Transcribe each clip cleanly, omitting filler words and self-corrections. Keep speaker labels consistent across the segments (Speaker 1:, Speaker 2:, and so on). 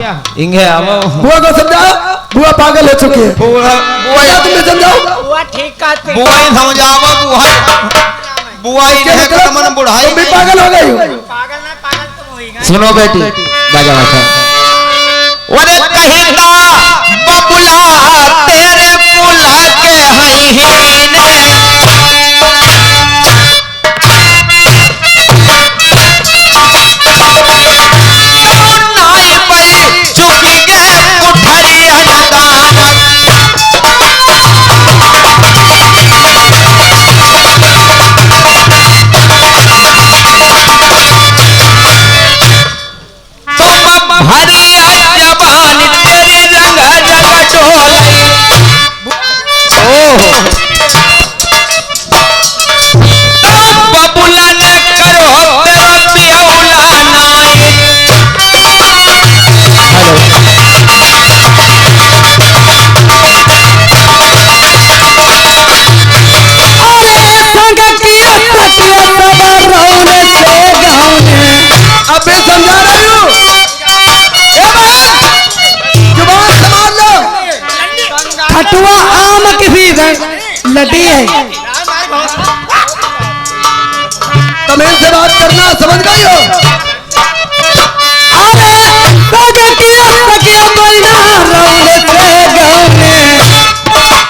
Speaker 1: इंगे आवो
Speaker 2: बुआ को समझाओ, बुआ पागल हो चुकी है।
Speaker 1: बुआ
Speaker 2: बुआ तुम्हें समझाओ,
Speaker 3: बुआ ठीक कहते
Speaker 1: बुआ ही समझावो बुआ ही है मन बुढ़ाई
Speaker 2: तुम भी पागल हो गई हो।
Speaker 3: पागल ना पागल तुम होई गए।
Speaker 1: सुनो बेटी बाजा बाजा ओरे कहिता बबुला तेरे पुला के हई नाई पई चुकी गे उठरी अनदान हरिया जवानी तेरी रंग रंग डोलाई बबुला ने करो तेरा बिहौला नाई
Speaker 2: अबे समझा रही हूँ, जुबान संभाल लो।
Speaker 4: खटुआ आम की भी लड़ी है।
Speaker 2: तमिल से बात करना समझ गई हो।
Speaker 4: अरे सगटिया सगिया बना रौले से गाने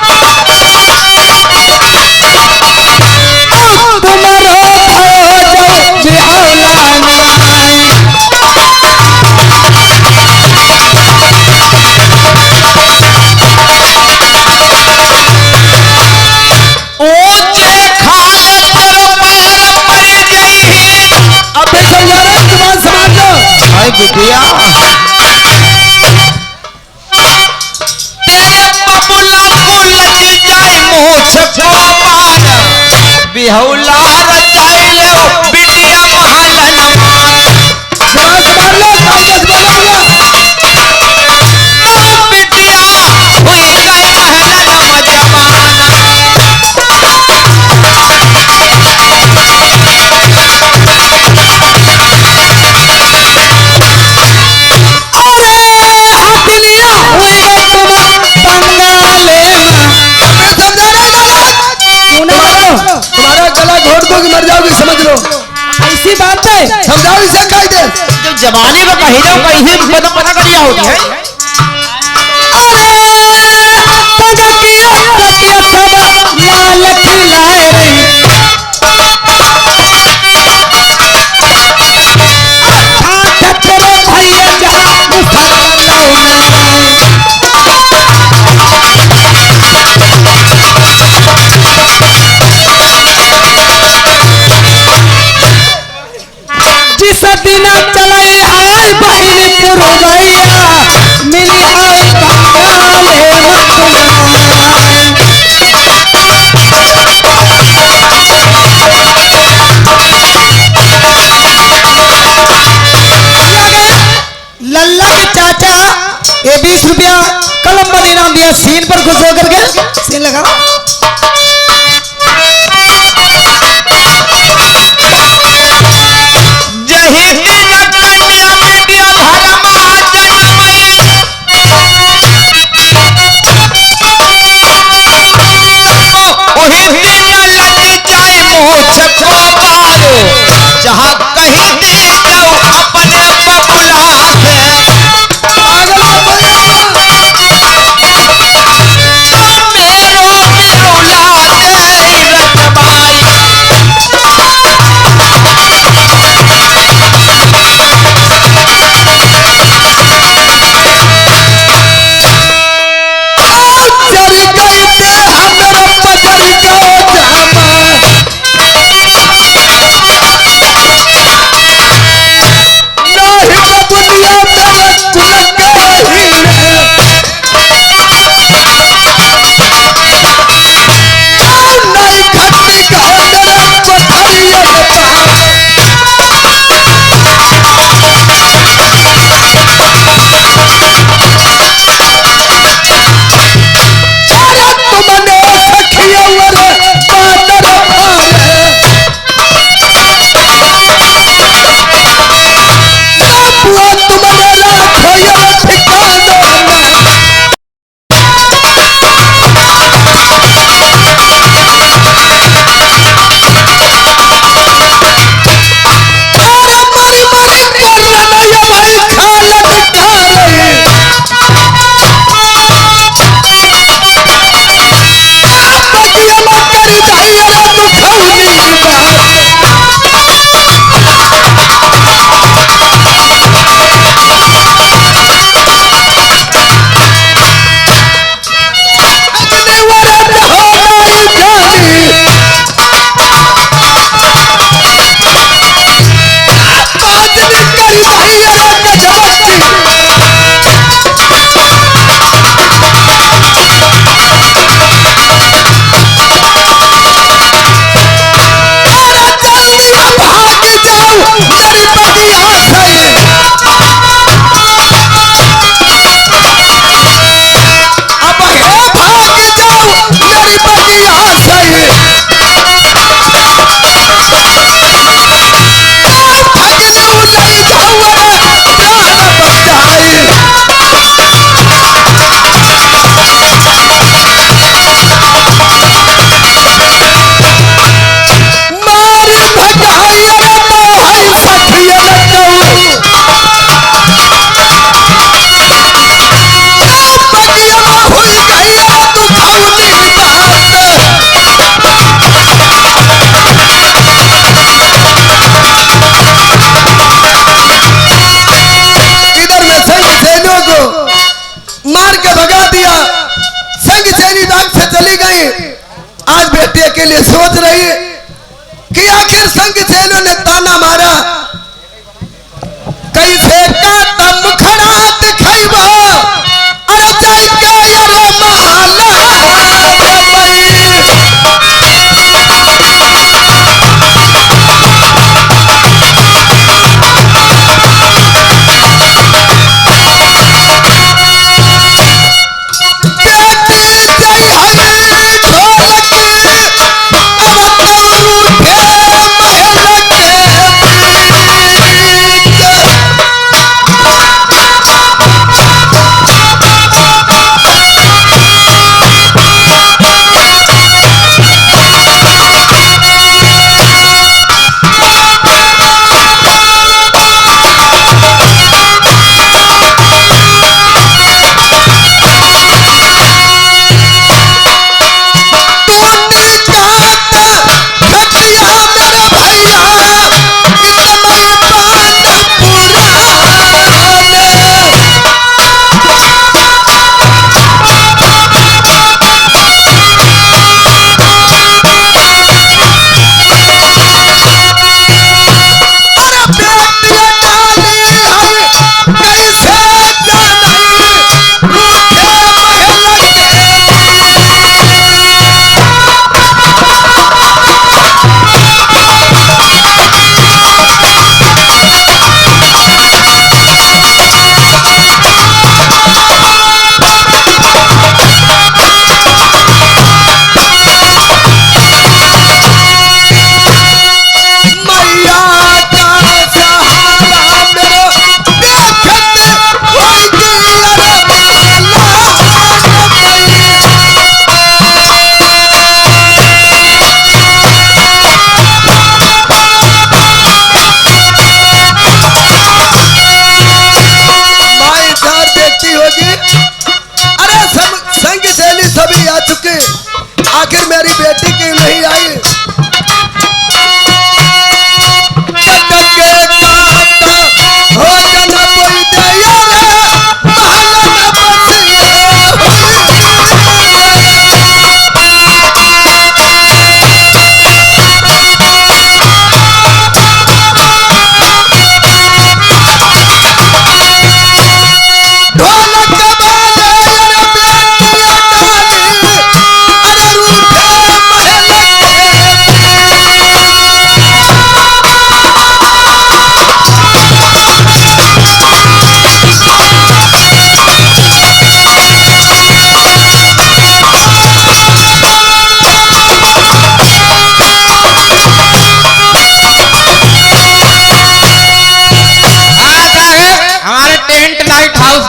Speaker 4: तुम्हारो भयो जो बिहौला नाई
Speaker 1: ऊंचे खाले तेरा पैर पड़ गई
Speaker 2: अबे समझा रहे हो, जुबान संभाल लो।
Speaker 1: हाय बिटिया तेरे बबुला को लग जाए मूछ को पार बिहौला रचाई ले बिटिया महलन मार
Speaker 2: जुबान संभाल लो, साइलेंस बोलो भैया।
Speaker 1: बिटिया हुई गई महलन मजबाना
Speaker 4: हथलिया हुई बंगाले में
Speaker 2: अबे समझा रहे हो, तुम्हारा गला घोट दो कि मर जाओगी, समझ लो।
Speaker 4: ऐसी बात है।
Speaker 2: समझाओ इसे कायदे।
Speaker 1: जब जवानी में कहीं जाओ कहीं से पता करिया होती है
Speaker 4: सगटिया सगिया सब लाल खिलाए रही भैया जहाँ मुसलमान जिस दिन चले आए बहन पुरवैया मिली आए बंगाले लल्ला के चाचा ये 20 रुपया कलम इनाम दिया। सीन पर खुश होकर के सीन लगाओ।
Speaker 1: जही दिन कन्या बिटिया धर्म जन्मई ओही दिन लग जाए मूछ को पारो जहाँ कहीं दे जाओ अपने बबुला से
Speaker 2: पागल मत बनिए।
Speaker 1: मेरो बिहौला तेरी रचबाई
Speaker 2: चल गई ते हमरा पकड़ के जामा। लिए सोच रही कि आखिर संग सहेलियों ने ताना मारा कैसे का तम खड़ा दिखाइबो अरे जाके अरे महला आखिर मेरी बेटी क्यों नहीं आई हो जाना कोई दया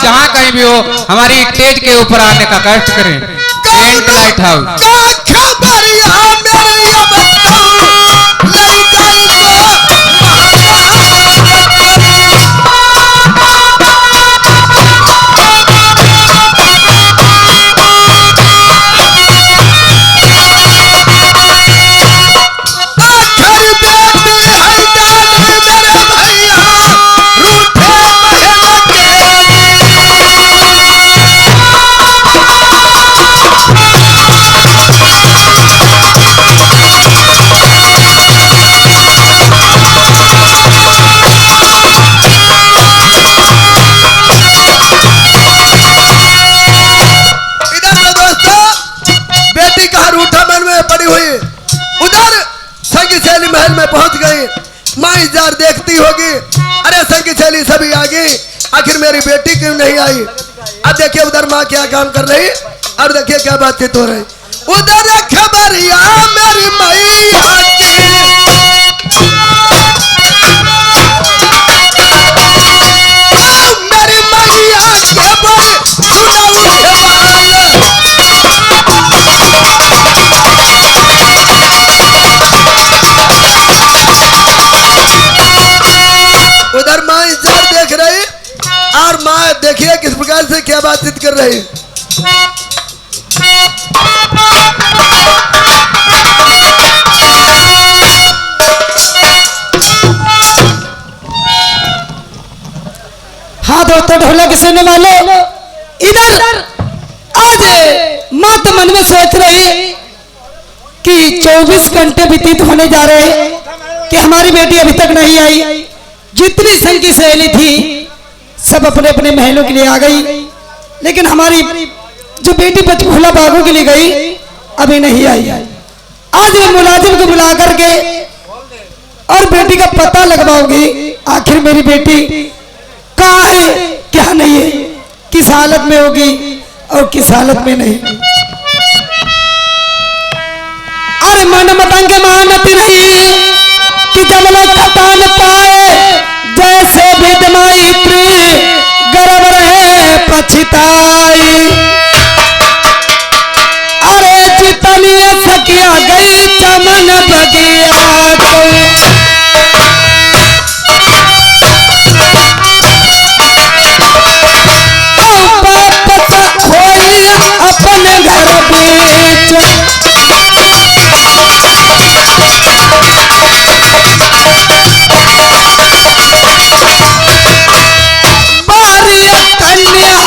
Speaker 1: जहाँ कहीं भी हो हमारी स्टेज के ऊपर आने का कष्ट करें। टेंट लाइट हाउस महल में पहुंच गई। माँ इंतजार देखती होगी, अरे संगी सहेली सभी आ गई, आखिर मेरी बेटी क्यों नहीं आई। अब देखिए उधर माँ क्या काम कर रही और देखिए क्या बातचीत हो रही। उधर खबरिया मेरी मैया मेरी मैया के बोल उधर माँ इंतजार देख रही और माँ देखिए किस प्रकार से क्या बातचीत कर रही।
Speaker 4: हाँ दोस्तों, ढोलक सुनने वाले इधर आज माँ तो मन में सोच रही कि कि 24 घंटे व्यतीत होने जा रहे हैं कि हमारी बेटी अभी तक नहीं आई। जितनी संघ की सहेली थी सब अपने अपने महलों के लिए आ गई, लेकिन हमारी जो बेटी पंचकूला बागों के लिए गई अभी नहीं आई। आज मैं मुलाजिम को बुला करके और बेटी का पता लगवाऊंगी, आखिर मेरी बेटी कहाँ है, क्या नहीं है, किस हालत में होगी और किस हालत में नहीं। अरे मन मतंग मानत नहीं कि जब लोग खतान पाए, जैसे विधमाई प्रिय गर्भ रहे पछताई। अरे जितनी सकिया गई चमन बगिया को, वापस होई अपने घर बीच। बारिया कन्या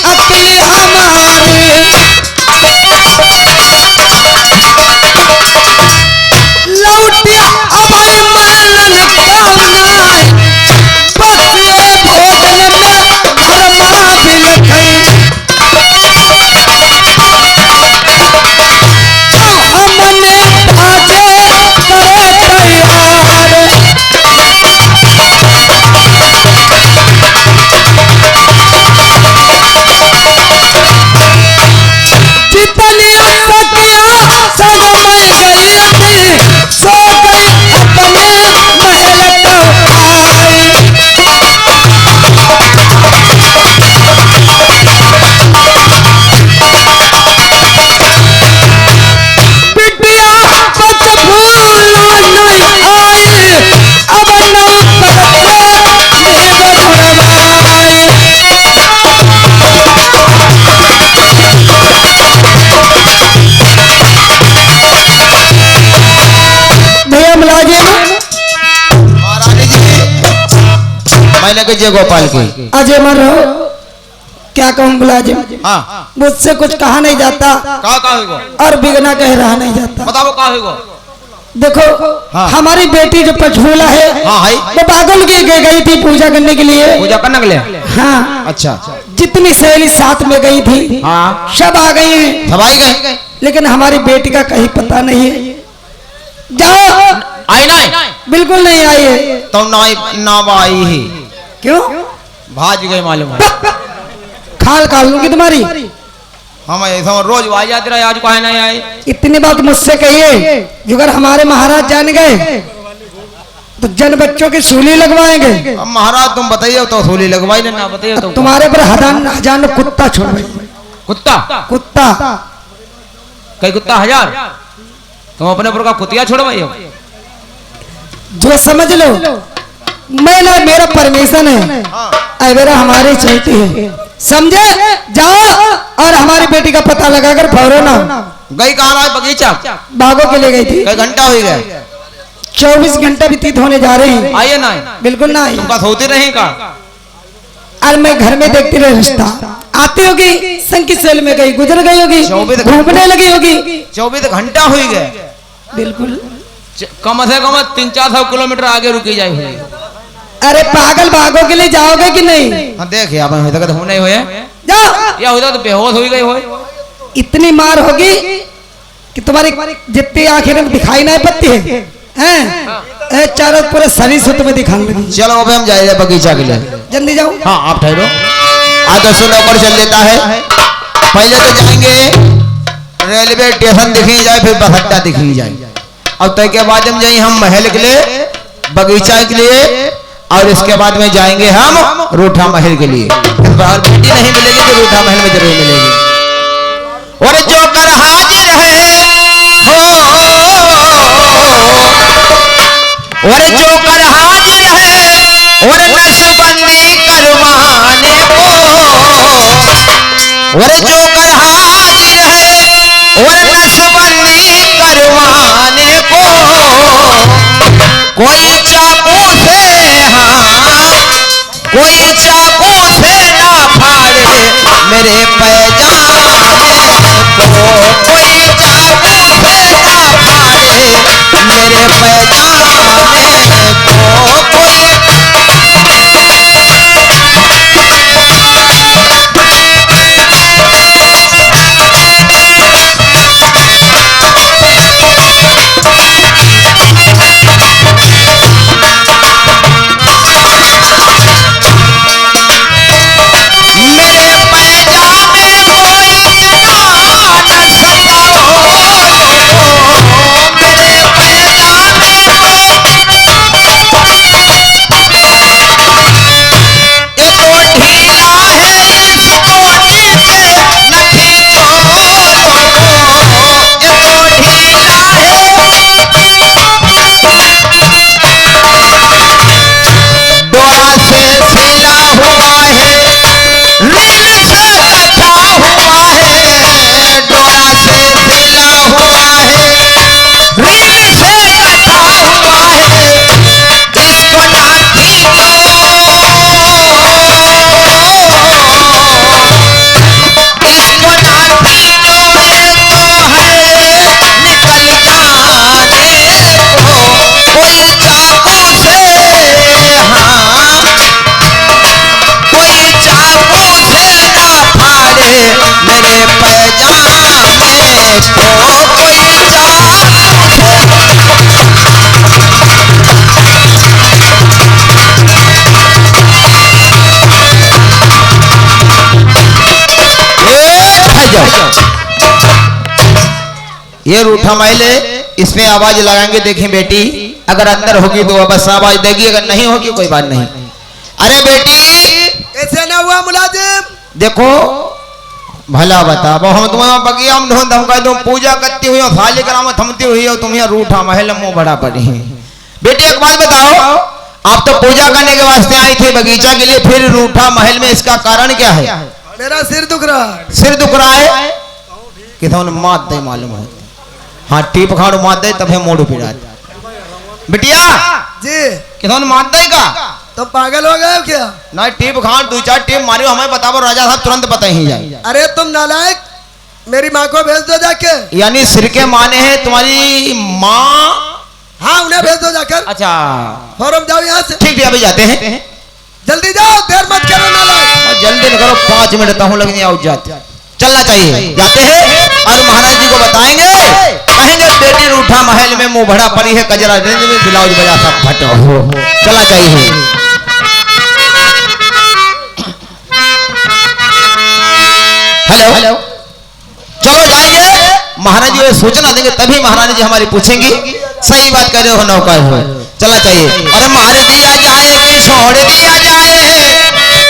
Speaker 4: अकली हमारी, लौटिया अभय मानन कामनाएं, बच्चे भोजन में धर्मा बिलखई। हमने भाजे करे तैयार, जितनी सकिया संग में गई थी, सो गई अपने महल को आई। बिटिया पंचकूला नहीं आई, अब नौकर से मेघ भरमाई। भैया मुलाजिम
Speaker 2: महारानी जी मैं लगे जय गोपाल की।
Speaker 4: अजय मर रहो, क्या कहूँ मुलाजिम,
Speaker 2: हाँ
Speaker 4: मुझसे कुछ कहा नहीं जाता
Speaker 2: कहा होगा,
Speaker 4: और बिगना कह रहा नहीं जाता।
Speaker 2: बताओ कहा होगा।
Speaker 4: देखो
Speaker 2: हाँ।
Speaker 4: हमारी बेटी जो पंचकूला है
Speaker 2: हाँ है,
Speaker 4: वो बागल की गई थी पूजा करने के लिए।
Speaker 2: पूजा करने के लिए।
Speaker 4: हाँ,
Speaker 2: अच्छा
Speaker 4: जितनी सहेली साथ में गई थी
Speaker 2: हाँ
Speaker 4: सब आ गई हैं,
Speaker 2: सब आई गए,
Speaker 4: लेकिन हमारी बेटी का कहीं पता नहीं है। जाओ,
Speaker 2: आई नहीं
Speaker 4: बिल्कुल नहीं आई है।
Speaker 2: तो ना आई ही,
Speaker 4: क्यों?
Speaker 2: भाज गए मालूम है।
Speaker 4: खाल काल लूंगी तुम्हारी।
Speaker 2: हम ऐसा रोज आ जाते रहे, आज कहे नहीं आए।
Speaker 4: इतनी बात मुझसे कहिए, अगर हमारे महाराज जान गए तो जन बच्चों की सूली लगवाएंगे।
Speaker 2: अब महाराज तुम बताइए तो सूली लगवाई ना, बताइए तो
Speaker 4: तुम्हारे पर हजार कुत्ता छोड़,
Speaker 2: कुत्ता
Speaker 4: कुत्ता
Speaker 2: कई कुत्ता हजार, तुम अपने ऊपर का कुतिया छोड़वाई हो।
Speaker 4: जो समझ लो, मैं ना, मेरा परमिशन है, अवेरा हमारी चलती है, समझे? जाओ और हमारी बेटी का पता लगाकर फौरन आओ।
Speaker 2: गई कहाँ है? बगीचा
Speaker 4: बागों के लिए गई थी।
Speaker 2: कई घंटा हो गया?
Speaker 4: 24 घंटा व्यतीत होने जा रहे हैं।
Speaker 2: आइए ना,
Speaker 4: बिल्कुल ना आई।
Speaker 2: तुमका सोती रही का?
Speaker 4: और मैं घर में देखती रही, रिश्ता आती होगी, संग की सेल में गई, गुजर गई होगी,
Speaker 2: 24
Speaker 4: घूमने लगी होगी।
Speaker 2: 24 घंटा हो गए,
Speaker 4: बिल्कुल।
Speaker 2: कम से कम 300-400 किलोमीटर आगे रुकी जाए।
Speaker 4: अरे पागल, बागों के लिए जाओगे कि नहीं?
Speaker 2: हाँ देखिए आप होने ही हुए,
Speaker 4: जाओ।
Speaker 2: या होता तो बेहोश हो गई हो।
Speaker 4: इतनी मार होगी कि तुम्हारी जितनी आखिर दिखाई नहीं पड़ती है, हैं? चारों पूरे शरीर से तुम्हें दिखाने लगी।
Speaker 2: चलो अभी हम जाए बगीचा के लिए।
Speaker 4: जल्दी जाओ।
Speaker 2: हाँ आप ठहरो, आज तो नौकर चल देता है। पहले तो जाएंगे रेलवे स्टेशन दिखी जाए, फिर बस अड्डा दिखी जाए, और तय के बाद हम जाए हम महल के लिए, बगीचा के लिए, और इसके बाद में जाएंगे हम रूठा महल के लिए। इस बार बेटी नहीं मिलेगी तो रूठा महल में जरूर मिलेगी। और जो कर हाजिर है हो, और जो कर हाजिर है, और नसबंदी करवाने को, और जो कर हाजिर है, और नसबंदी करवाने को, कोई चाकू से, हाँ कोई चाकू से ना फाड़े मेरे पैजाने को, कोई चाकू से ना ये रूठा मैले इसमें आवाज लगाएंगे। देखें बेटी, अगर अंदर होगी तो बस आवाज देगी, अगर नहीं होगी कोई बात नहीं। अरे बेटी
Speaker 1: ऐसे ना हुआ मुलाजिम,
Speaker 2: देखो भला बता, हम तुम्हारा बगिया हम ढूंढ धमका तुम पूजा करती हुई साले कराम थमती हुई हो, तुम यहाँ रूठा महल मुंह बड़ा पड़ी है। बेटी एक बात बताओ, आप तो पूजा करने के वास्ते आई थे बगीचा के लिए, फिर रूठा महल में इसका कारण क्या है?
Speaker 1: मेरा सिर दुख रहा है।
Speaker 2: सिर दुख रहा है कि मात दे मालूम है। हाँ टीप खाड़ मात दे तब है मोड़ पिड़ा। बिटिया
Speaker 1: जी
Speaker 2: किधर मात दे का?
Speaker 1: तो पागल हो गए हो क्या?
Speaker 2: ना टीप खाड़ दो चार टीप मारियो, हमें बताओ राजा साहब तुरंत पता ही जाए।
Speaker 1: अरे तुम नालायक, मेरी माँ को भेज दो जाके।
Speaker 2: यानी सिर के माने हैं तुम्हारी माँ?
Speaker 1: हाँ उन्हें भेज दो जाकर।
Speaker 2: अच्छा
Speaker 1: फौरन जाओ यहाँ से।
Speaker 2: ठीक है अभी जाते हैं।
Speaker 1: जल्दी जाओ, देर मत करो नालायक।
Speaker 2: जल्दी न करो, 5 मिनट हूँ लगने आओ जाते चलना चाहिए। जाते हैं और महाराज जी को बताएंगे, कहेंगे बेटी रूठा महल में मुंह भरा पड़ी है, कजरा रेंज में ब्लाउज बजा सब फटो। चलना चाहिए। हेलो हेलो चलो जाएंगे, महाराज जी सूचना देंगे तभी महारानी जी हमारी पूछेंगी सही बात कर रहे हो नौकर हो। चलना चाहिए। अरे मार दिया जाए कि छोड़ दिया जाए,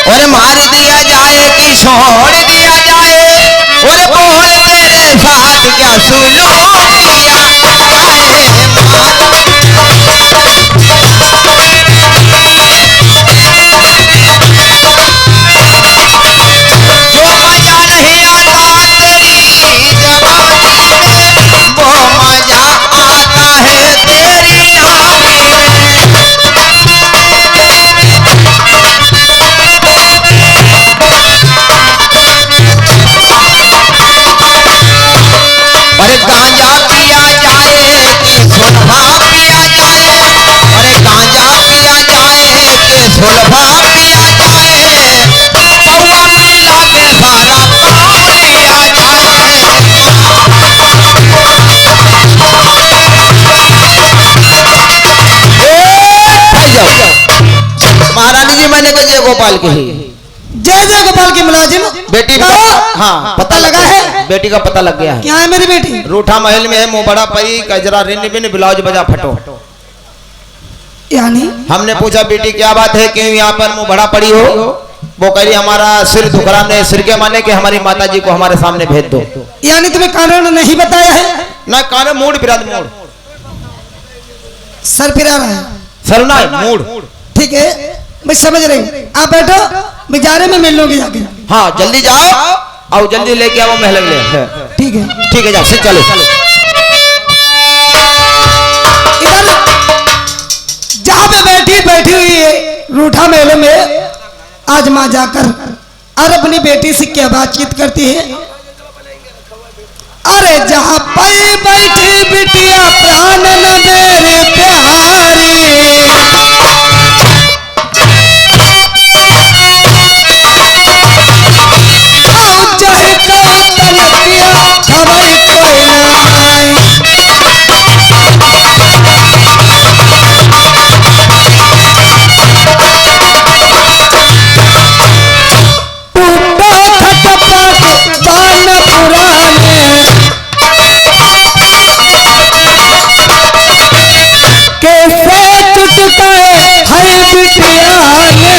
Speaker 2: और मार दिया जाए कि छोड़ दिया जाए, और बोल तेरे साथ क्या सुलूक किया जो मजा नहीं आता तेरी जवानी में, वो मजा आता है तेरी आनी में। अरे गांजा पिया जाए कि सुलभा पिया जाए, अरे गांजा पिया जाए कि सुलभा पिया जाए, पौवा मिला के सारा काम लिया जाए। महारानी जी मैंने तो जय गोपाल की ही।
Speaker 4: जय जय गोपाल की मुलाजिम।
Speaker 2: बेटी का हाँ पता लगा है, बेटी का पता लग गया है।
Speaker 4: क्या है मेरी बेटी?
Speaker 2: रूठा महल में है, मुंह बड़ा परी, कजरा रिन बिन ब्लाउज बजा फटो।
Speaker 4: यानी
Speaker 2: हमने पूछा बेटी क्या बात है, क्यों यहाँ पर मुंह बड़ा पड़ी हो? वो कह रही हमारा सिर दुख रहा है। सिर के माने कि हमारी माता जी को हमारे सामने भेज दो।
Speaker 4: यानी तुम्हें कारण नहीं बताया है?
Speaker 2: ना कारण मूड फिरा मूड
Speaker 4: सर फिरा रहा है।
Speaker 2: सरना मूड।
Speaker 4: ठीक है मैं समझ रही हूँ, आप बैठो, मैं जा रहे में मिल लूंगी जाके।
Speaker 2: हाँ जल्दी जाओ और जल्दी लेके आओ महल ले।
Speaker 4: ठीक है
Speaker 2: ठीक है जाओ सिर चलो।
Speaker 4: इधर जहाँ पे बैठी हुई है रूठा महल में, आज माँ जाकर और अपनी बेटी से क्या बातचीत करती है। अरे जहाँ पे बैठी बिटिया प्राण न दे रे प्यारी, चाहे कौतन किया खबर कोई नाई। टूटो खटपट बान पुराने, कैसे टूट गए है बिटिया ने,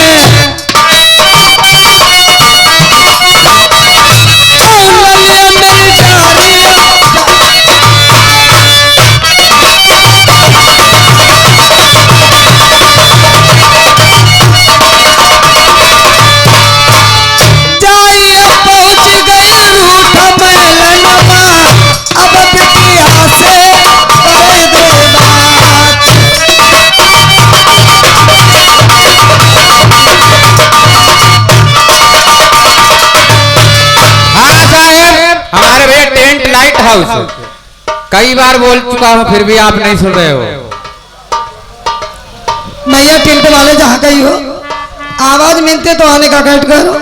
Speaker 5: कई बार बोल चुका हूँ फिर भी आप नहीं सुन रहे हो।
Speaker 4: मैया टेंट वाले जहाँ गई हो आवाज मिलते तो आने का कट करो।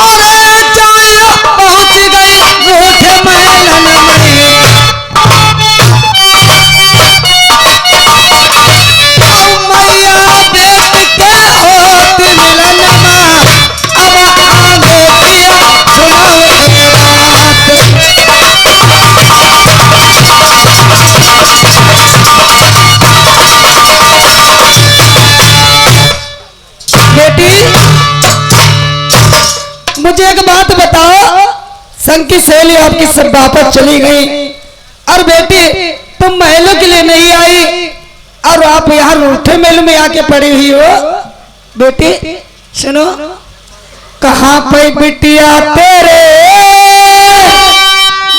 Speaker 4: अरे जाया पहुंच गई रूठे महलन में, मैया देख के होती मिलन में, अब आगे पिया सुनाओ बेटी। मुझे एक बात बताओ, संग की सहेली आपकी सब वापस चली गई और बेटी तुम महलों के लिए नहीं आई और आप यहाँ रूठे महल में आके पड़ी हुई हो। बेटी सुनो, कहाँ पे बिटिया तेरे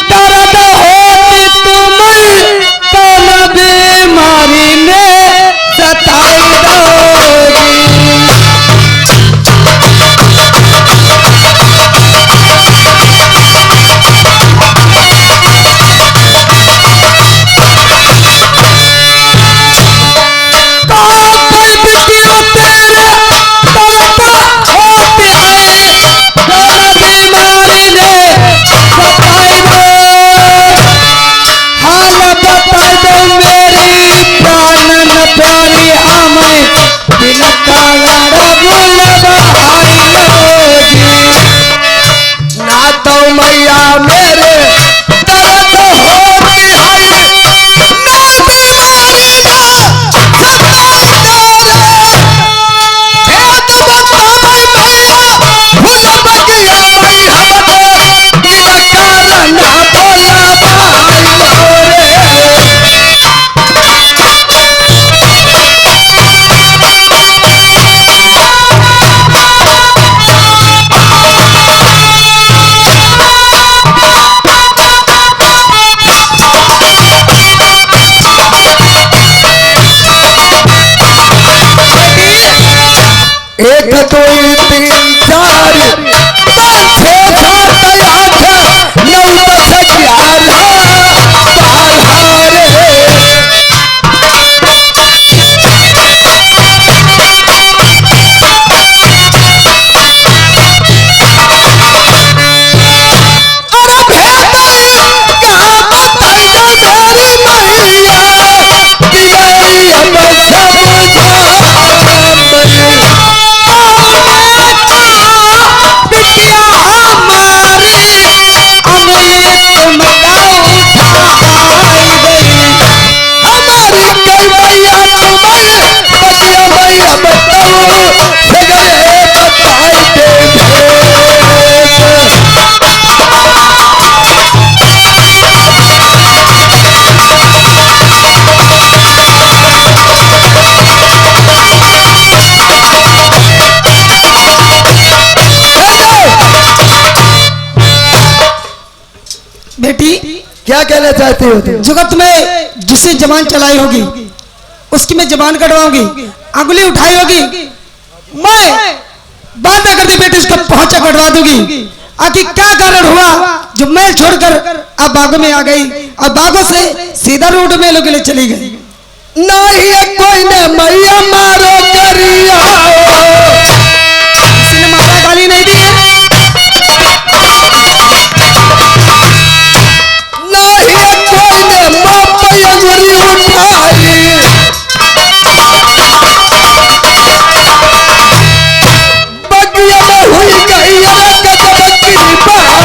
Speaker 4: दर्द होती तुम्हें, कौन बीमारी ने सताई दोगी।
Speaker 1: ना तो मैया मेरे दर्द होती है, ना बीमारी ना सताई तेरे, भेद बतावे मैया भूल बगिया मैं हमको, बिना कारण ना बोला भाई मोरे। एक दो तीन चार पाँच छः सात आठ नौ दस 11 12
Speaker 4: बेटी
Speaker 1: क्या कहना चाहती हो तुम?
Speaker 4: जुगत में जिसे जबान चलाई होगी उसकी मैं जबान कटवाऊंगी, अंगुली उठाई होगी मैं बात करती बेटी उसको पहुंचा कटवा दूंगी। आखिर क्या कारण हुआ जो महल छोड़कर अब बागों में आ गई और बागों से सीधा रोड मेलों के लिए चली गई।
Speaker 1: नहीं कोई ने मैया मारो करिया,
Speaker 4: किसी ने मारा गाली नहीं दी है।
Speaker 1: नहीं कोई ने मापी अंगुरी उठाई, बगिया में हुई गई गजब की बात।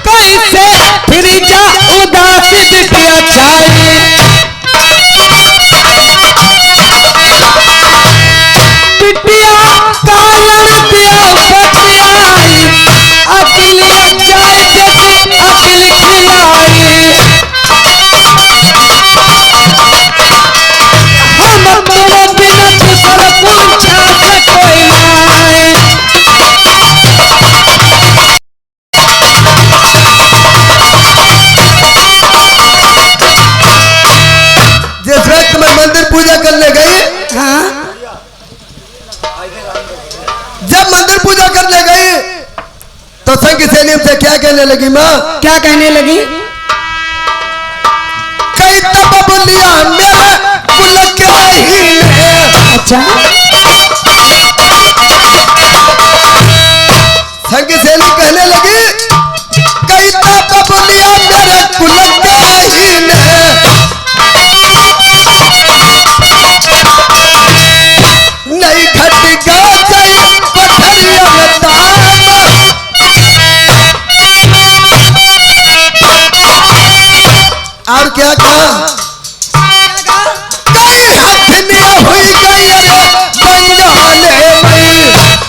Speaker 4: कैसे फिर जा उदास बिटिया चाहिए, बिटिया कालर दिया बतियाई, अकेले जाए जैसे अकेले खिलाई। हम तेरे बिना दूसरा पूछा से कोई नहीं।
Speaker 1: जिस वक्त मैं मंदिर पूजा करने गई,
Speaker 4: हाँ
Speaker 1: जब मंदिर पूजा करने गई तो संग सहेलियों से क्या कहने लगी माँ?
Speaker 4: क्या कहने लगी?
Speaker 1: कई तब बोलिया मेरे कुल के ही ने।
Speaker 4: अच्छा
Speaker 1: संग सहेली कहने लगी कई तब बोलिया मेरे कुल के ही ने। नहीं घटी गा गई पथरिया में तान, और क्या कहा? कई हथनिया हुई गई रे बंगाले मई।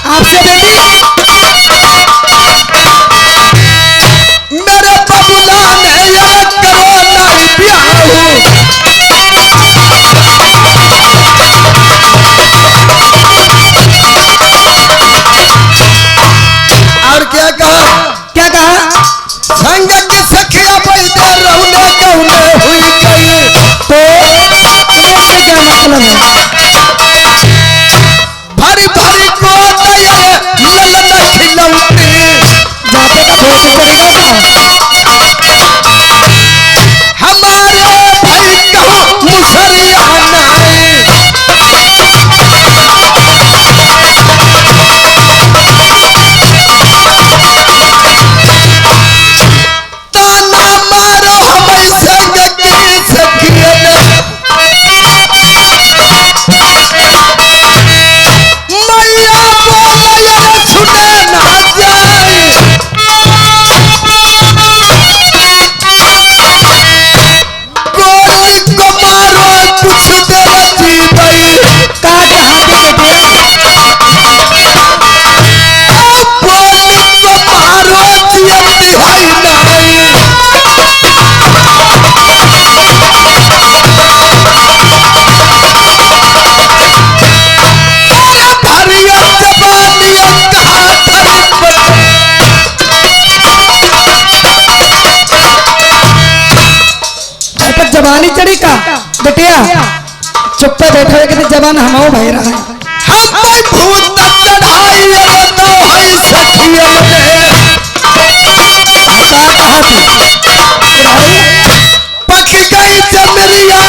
Speaker 4: आपसे बेटी
Speaker 1: मेरे बबुला ने ये करो नहीं ब्याहू। और क्या कहा?
Speaker 4: क्या कहा?
Speaker 1: संग की सखिया पैदे रहने गौने हुई गई।
Speaker 4: तो इससे क्या मतलब है?
Speaker 1: भरी भरी को दया ललन खिलौती।
Speaker 4: जाते का भोग पड़ेगा क्या?
Speaker 1: हमारे भाई कहो मुसरिया नाई। ताना मारो हमें संग की सखियन, मैया बोले सुने ना जाए। गोली को मारो कुछ देर जी गई।
Speaker 4: काट हाथी बेटिया
Speaker 1: गोली को मारो जियती है नहीं। भरिया जबानिया कहा धरी
Speaker 4: पर जबानी चढ़ी का बेटिया चुप पे बैठे हुए कहते जबान हमाओ भाई रहा है।
Speaker 1: हम पे भूत चढ़ाई तो है सखियन ने।
Speaker 4: क्या कहा तू?
Speaker 1: पक गई चमरिया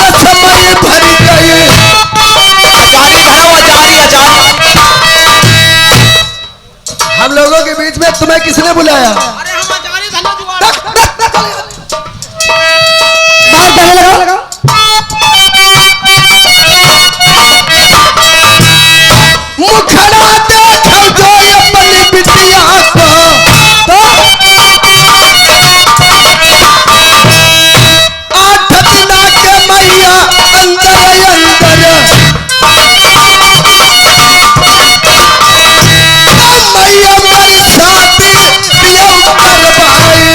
Speaker 1: रसमई भरी गई।
Speaker 2: आजादी धरो, आजादी आजादी।
Speaker 1: हम लोगों के बीच में तुम्हें किसने बुलाया?
Speaker 4: बात करने लगा।
Speaker 1: मुखड़ा देखो जो अपनी बिटिया को, तो आठ दिना के मैया अंदर अंदर मैया मेरी शादी क्यों करवाई।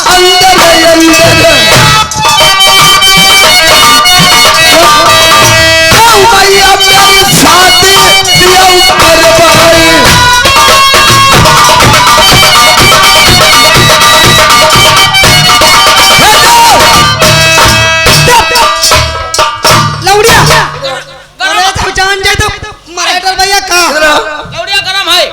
Speaker 1: अंदर अंदर भैया मेरी शादी दिया पर भाई
Speaker 4: लौड़िया अरे तू जान जाए तो मराठा भैया का
Speaker 3: लौड़िया गरम है।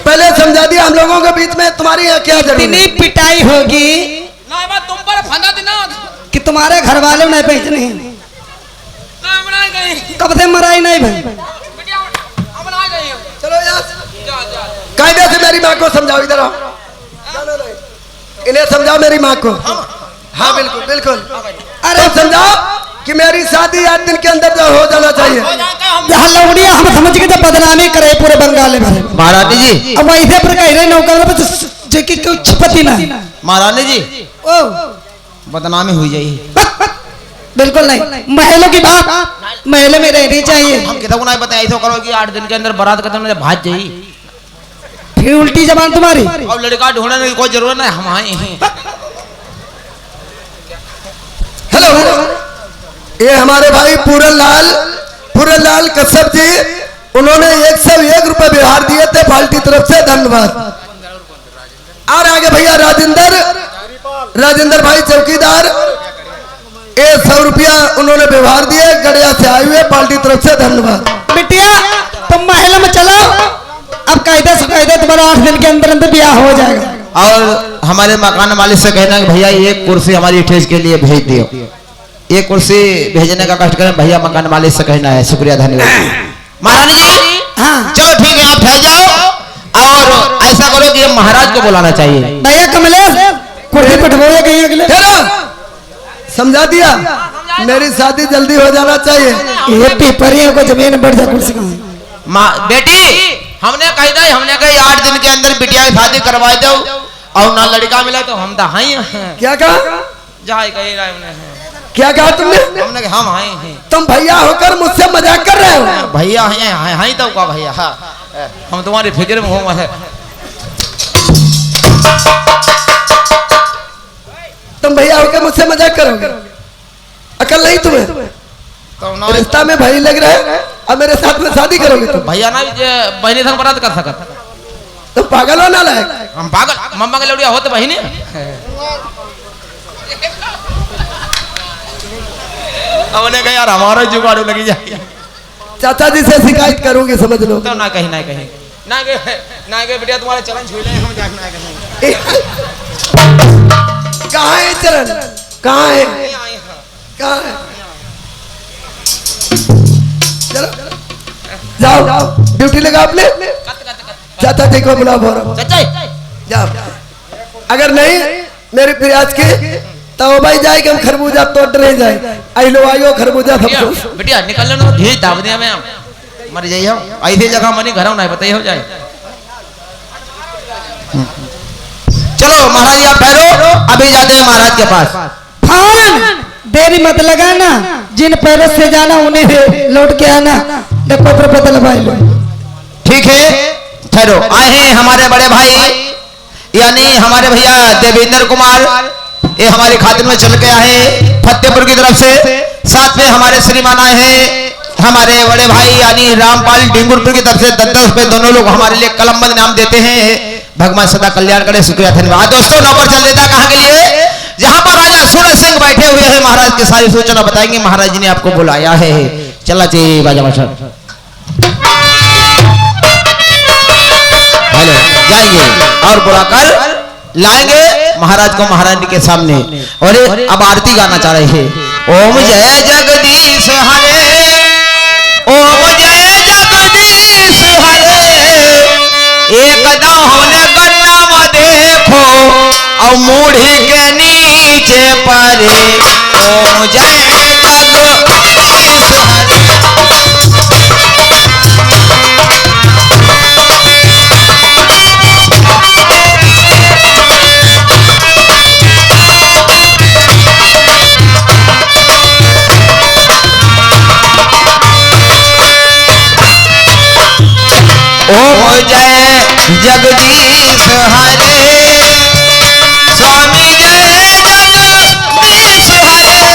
Speaker 1: पहले समझा दिया हम लोगों के बीच में तुम्हारी यहाँ क्या जरूरत
Speaker 4: इतनी
Speaker 1: है?
Speaker 4: पिटाई होगी
Speaker 3: ना बात तुम पर फंदा देना
Speaker 4: कि तुम्हारे घर वाले नहीं पहचाने
Speaker 3: ना बना गई
Speaker 4: कब से मराई नहीं भाई
Speaker 3: बिटिया अब ना गई
Speaker 1: चलो यार
Speaker 3: जा जा
Speaker 1: कायदे से मेरी माँ को समझाओ, इधर आओ, इन्हें समझाओ मेरी माँ को। हाँ बिल्कुल बिल्कुल। अरे समझाओ कि मेरी शादी 8 दिन के अंदर जो हो जाना चाहिए।
Speaker 3: हो जाता हम
Speaker 4: यहाँ लौड़िया हम समझ के तो बदनामी करे पूरे बंगाल में
Speaker 2: महारानी जी,
Speaker 4: अब वैसे पर कह रहे नौकर में जो कि कुछ पति ना
Speaker 2: महारानी जी,
Speaker 4: ओ
Speaker 2: बदनामी हुई जाइए।
Speaker 4: बिल्कुल नहीं, महलों की बात महल में रहनी चाहिए।
Speaker 2: हम कितना नहीं बताया ऐसा करो कि 8 दिन के अंदर बारात खत्म हो जाए, भाग जाइए।
Speaker 4: फिर उल्टी जबान तुम्हारी।
Speaker 2: अब लड़का ढूंढने की कोई जरूरत नहीं, हम आए हैं।
Speaker 1: हेलो, ये हमारे भाई पूरन लाल कश्यप जी, उन्होंने 101 रुपए व्यवहार दिए थे पार्टी तरफ से, धन्यवाद। और आगे भैया राजेंद्र भाई चौकीदार, 100 रुपया उन्होंने व्यवहार दिए, गड़िया से आए हुए पार्टी तरफ से, धन्यवाद।
Speaker 4: बिटिया तुम महल में चलो, अब कायदे से कायदे तुम्हारा 8 दिन के अंदर अंदर ब्याह हो जाएगा।
Speaker 2: और हमारे मकान मालिक से कहना कि भैया एक कुर्सी हमारी ठेस के लिए भेज दियो, एक कुर्सी भेजने का कष्ट करें भैया, मकान मालिक से कहना है। शुक्रिया, धन्यवाद। महारानी जी,
Speaker 4: हाँ
Speaker 2: चलो ठीक है, आप ठहर जाओ और ऐसा करो कि महाराज को बुलाना चाहिए।
Speaker 4: भैया कमलेश कुर्सी पटवाओगे कहीं अगले।
Speaker 1: समझा दिया, मेरी शादी जल्दी हो जाना चाहिए।
Speaker 4: ये पेपरियों को जमीन बढ़ जा कुर्सी कहाँ।
Speaker 2: बेटी हमने कही था, हमने कही 8 दिन के अंदर बिटिया की शादी करवा दो, और ना लड़का मिला तो हम तो हाई
Speaker 1: क्या कहा?
Speaker 2: जाए कही रहा हमने,
Speaker 1: क्या कहा तुमने?
Speaker 2: हमने कहा हम हाई हैं।
Speaker 1: तुम भैया होकर मुझसे मजाक कर रहे हो?
Speaker 2: भैया हैं हाई तो का भैया, हाँ हम तुम्हारी फिक्र में हूँ।
Speaker 1: तुम भैया होकर मुझसे मजाक करोगे? अकल नहीं तुम्हें?
Speaker 2: तो ना
Speaker 1: रिश्ता में भाई लग रहा है और मेरे साथ में शादी करोगे तुम?
Speaker 2: भैया ना बहनी संग बारात कर सकत।
Speaker 1: तुम पागल हो ना लायक?
Speaker 2: हम पागल, मम्मा के लौड़िया हो तो बहनी। हमने कहा यार हमारा जुगाड़ू लगी जाए।
Speaker 1: चाचा जी से शिकायत करूंगी, समझ लो।
Speaker 2: तो ना कहीं ना कहीं बेटिया तुम्हारे चरण छू ले, हम जाके ना कहीं।
Speaker 1: कहाँ है चरण? कहाँ है? कहाँ है? चलो जाओ, ड्यूटी लगा अपने। चाचा जी को बुला बोलो, जाओ। अगर नहीं मेरी प्रयास की तो भाई जाए कि हम खरबूजा तोड़ रहे जाए। आई लो आयो खरबूजा सब
Speaker 2: बेटिया निकल लो, भेज दाव दिया मैं मर जाइए। ऐसी जगह मनी घर नहीं बताइए हो जाए। चलो महाराज आप ठहरो, अभी जाते हैं महाराज के पास।
Speaker 4: फौरन देरी मत लगाना, जिन पैरों से जाना उन्हें लौट के आना। देखो पता लगाई लो।
Speaker 2: ठीक है, ठहरो। आए हैं हमारे बड़े भाई यानी हमारे भैया देवेंद्र कुमार, ये हमारी खातिर में चल के आए फतेहपुर की तरफ से। साथ में हमारे श्रीमान आए हैं हमारे बड़े भाई यानी रामपाल डिंगुरपुर की तरफ से। 10 रुपए दोनों लोग हमारे लिए कलमबंद नाम देते हैं। भगवान सदा कल्याण करे, शुक्रिया, धन्यवाद। दोस्तों नौकर चल देता कहाँ के लिए? जहाँ पर राजा सूरज सिंह बैठे हुए हैं, महाराज की सारी सूचना बताएंगे। महाराज जी ने आपको बुलाया है, चला चाहिए बाजा बाजा। हेलो, जाएंगे और बुलाकर लाएंगे महाराज को महारानी के सामने। और अब आरती गाना चाह रहे हैं। ओम जय जगदीश हरे, ओम जय जगदीश हरे, एक दाहन गन्ना देखो और मूढ़ी के नीचे परे। ओम जय जगदीश हरे। जय जगदीश हरे, स्वामी जय जगदीश हरे।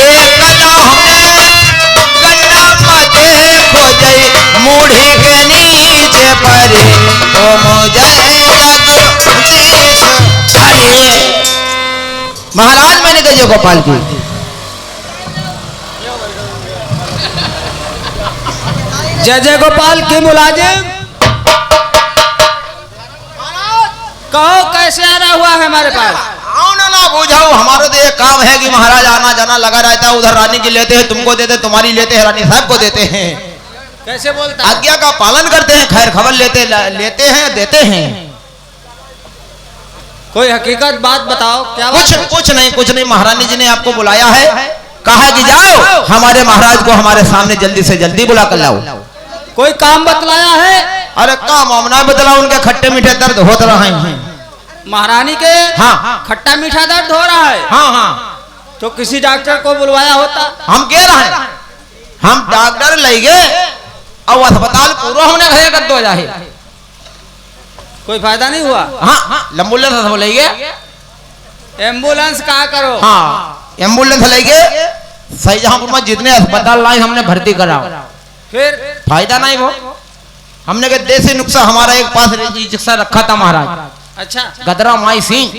Speaker 2: एक हमने गंगा मते खोजे मूढ़ी के नीचे परे, ओम जय जगदीश हरे। महाराज मैंने कहा जय गोपाल की।
Speaker 4: जय जय गोपाल की मुलाजिम, कहो कैसे आना हुआ है हमारे पास?
Speaker 2: आओ ना बुझाओ, हमारा तो एक काम है कि महाराज आना जाना लगा रहता है, उधर रानी की लेते हैं, तुमको देते, तुम्हारी लेते हैं, रानी साहब को देते हैं।
Speaker 4: कैसे बोलता है?
Speaker 2: आज्ञा का पालन करते हैं, खैर खबर लेते हैं, देते हैं।
Speaker 4: कोई हकीकत बात बताओ, क्या
Speaker 2: कुछ नहीं, महारानी जी ने आपको बुलाया है, कहा कि जाओ हमारे महाराज को हमारे सामने जल्दी से जल्दी बुला कर लाओ।
Speaker 4: कोई काम बतलाया है?
Speaker 2: अरे काम ना बतला, उनके खट्टे मीठे दर्द होते रहे हैं।
Speaker 4: महारानी के
Speaker 2: हाँ
Speaker 4: खट्टा मीठा दर्द हो रहा है?
Speaker 2: हाँ
Speaker 4: तो किसी डॉक्टर को बुलवाया होता।
Speaker 2: हम कह रहे हैं, हम डॉक्टर ले गए और अस्पताल पूरा होने घरे कर दो जाए,
Speaker 4: कोई फायदा नहीं हुआ।
Speaker 2: हाँ एम्बुलेंस सब ले गए।
Speaker 4: एम्बुलेंस कहा करो?
Speaker 2: हाँ एम्बुलेंस ले गए, शाहजहांपुर में जितने अस्पताल लाए हमने भर्ती करा,
Speaker 4: फिर
Speaker 2: फायदा नहीं वो। हमने के देसी नुस्खा हमारा एक पास चिकित्सा रखा था महाराज,
Speaker 4: अच्छा
Speaker 2: गदरा माई सिंह।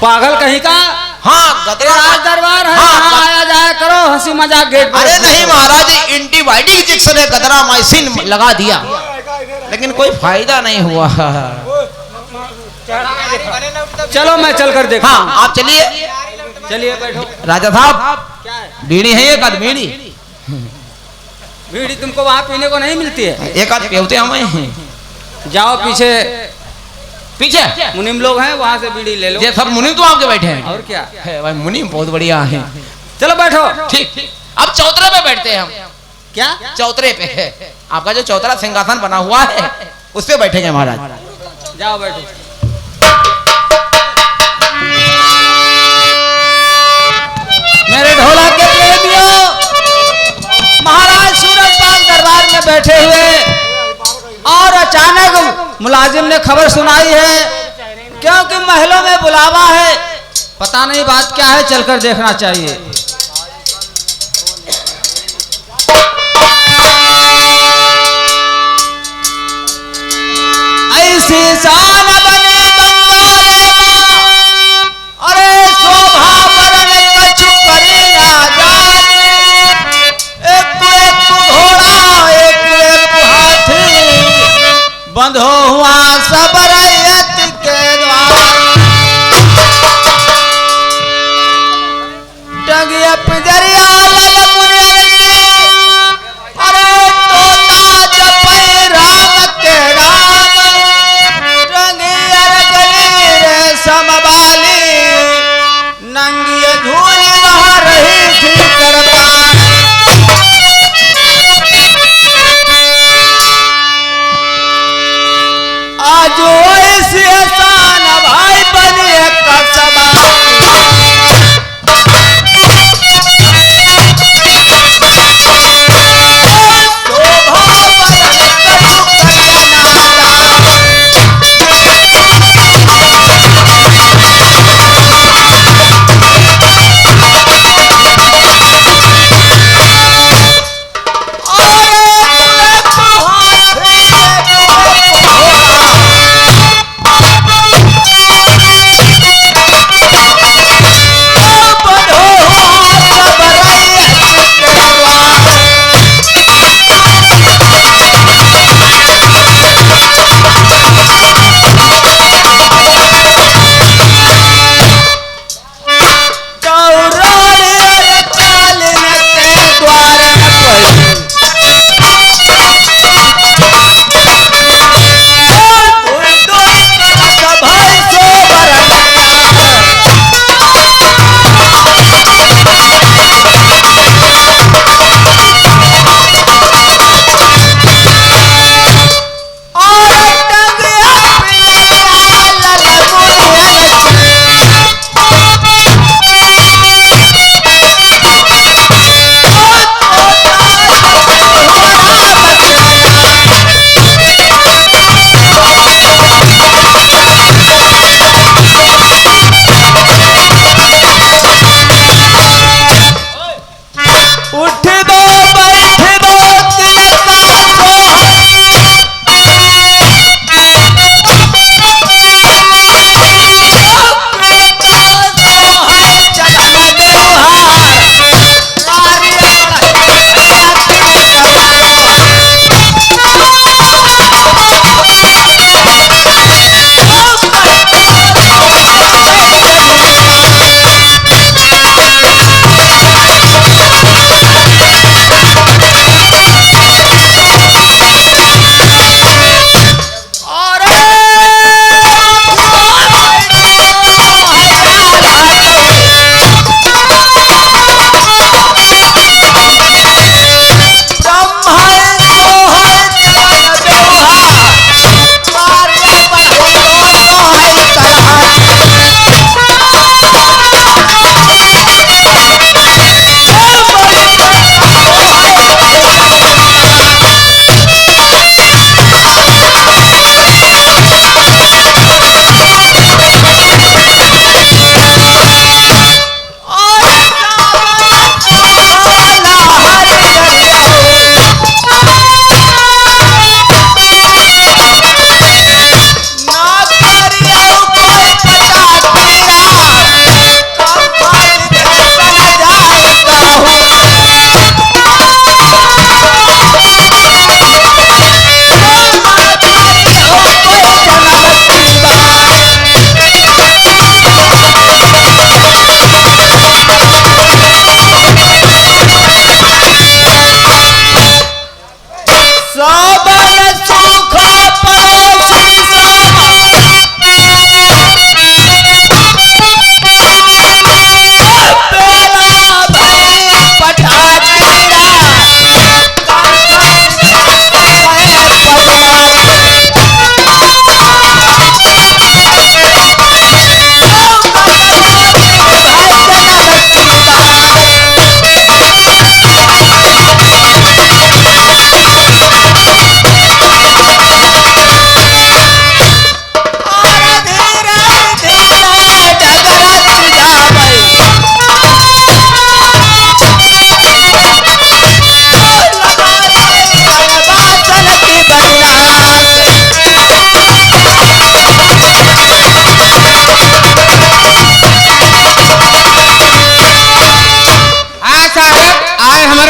Speaker 4: पागल कहीं का?
Speaker 2: हाँ गदरा
Speaker 4: राज दरबार है,
Speaker 2: हाँ,
Speaker 4: यहाँ आया जाया करो, हंसी मजाक गेट पर।
Speaker 2: अरे नहीं महाराज, एंटीबायोटिक इंजेक्शन है, गदरा माइसिन लगा दिया, लेकिन कोई फायदा नहीं हुआ।
Speaker 4: चलो मैं चलकर देखता हूं।
Speaker 2: हाँ आप चलिए,
Speaker 4: चलिए बैठो।
Speaker 2: राजा साहब
Speaker 4: क्या है?
Speaker 2: बीड़ी है, एक आध बीड़ी,
Speaker 4: बीड़ी तुमको वहाँ पीने को नहीं मिलती है?
Speaker 2: एक आध पेवते हमें।
Speaker 4: जाओ पीछे,
Speaker 2: पीछे
Speaker 4: मुनिम लोग हैं, वहाँ से बीड़ी ले लो।
Speaker 2: ये सब मुनिम तो आपके बैठे हैं।
Speaker 4: और क्या
Speaker 2: है भाई, मुनिम बहुत बढ़िया है।
Speaker 4: चलो बैठो।
Speaker 2: ठीक, अब चौतरे पे बैठते हैं हम।
Speaker 4: क्या
Speaker 2: चौतरे पे है आपका जो चौतरा सिंहासन बना हुआ है, उस पे बैठेंगे महाराज।
Speaker 4: जाओ बैठो। मेरे ढोला के प्रेमियों, महाराज सूरजपाल दरबार में बैठे हुए और अचानक मुलाजिम ने खबर सुनाई है, क्योंकि महलों में बुलावा है, पता नहीं बात क्या है, चलकर देखना चाहिए। ऐसी शान बने बंगाले मां, अरे शोभा बरन कछु करे राजा, एक घोड़ा एक हाथी, बंधो हुआ सब रैयत के द्वार, टंगिया पिंजरिया लल मुनियन, अरे तोता जपै राम के नाम, टंगिया गली रे समबाली, नंगी धूली बहा रही थी करपान। आज ऐसी आसान भाई बनी कसबा,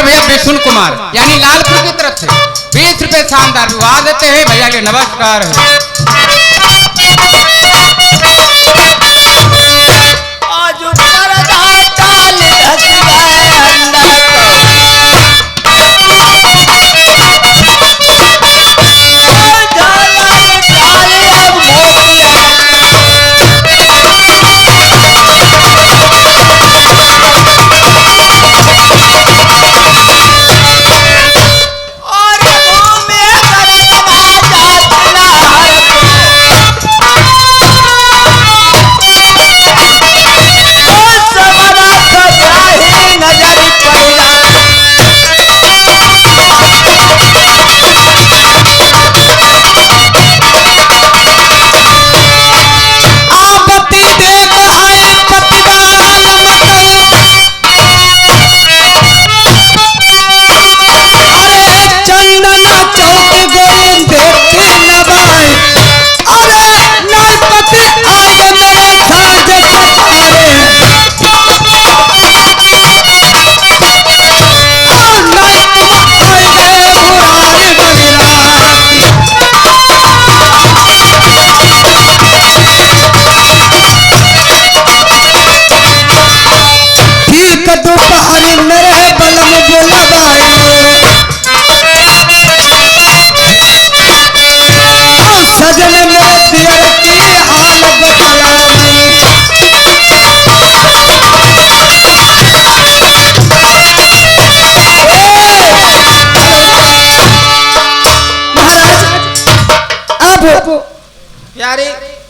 Speaker 5: हमारे भैया विष्णु कुमार यानी लालपुर की तरफ से 20 रुपए शानदार विवाह देते हैं भैया के नमस्कार है।
Speaker 2: आज पर्दा डाल धस गए अंदर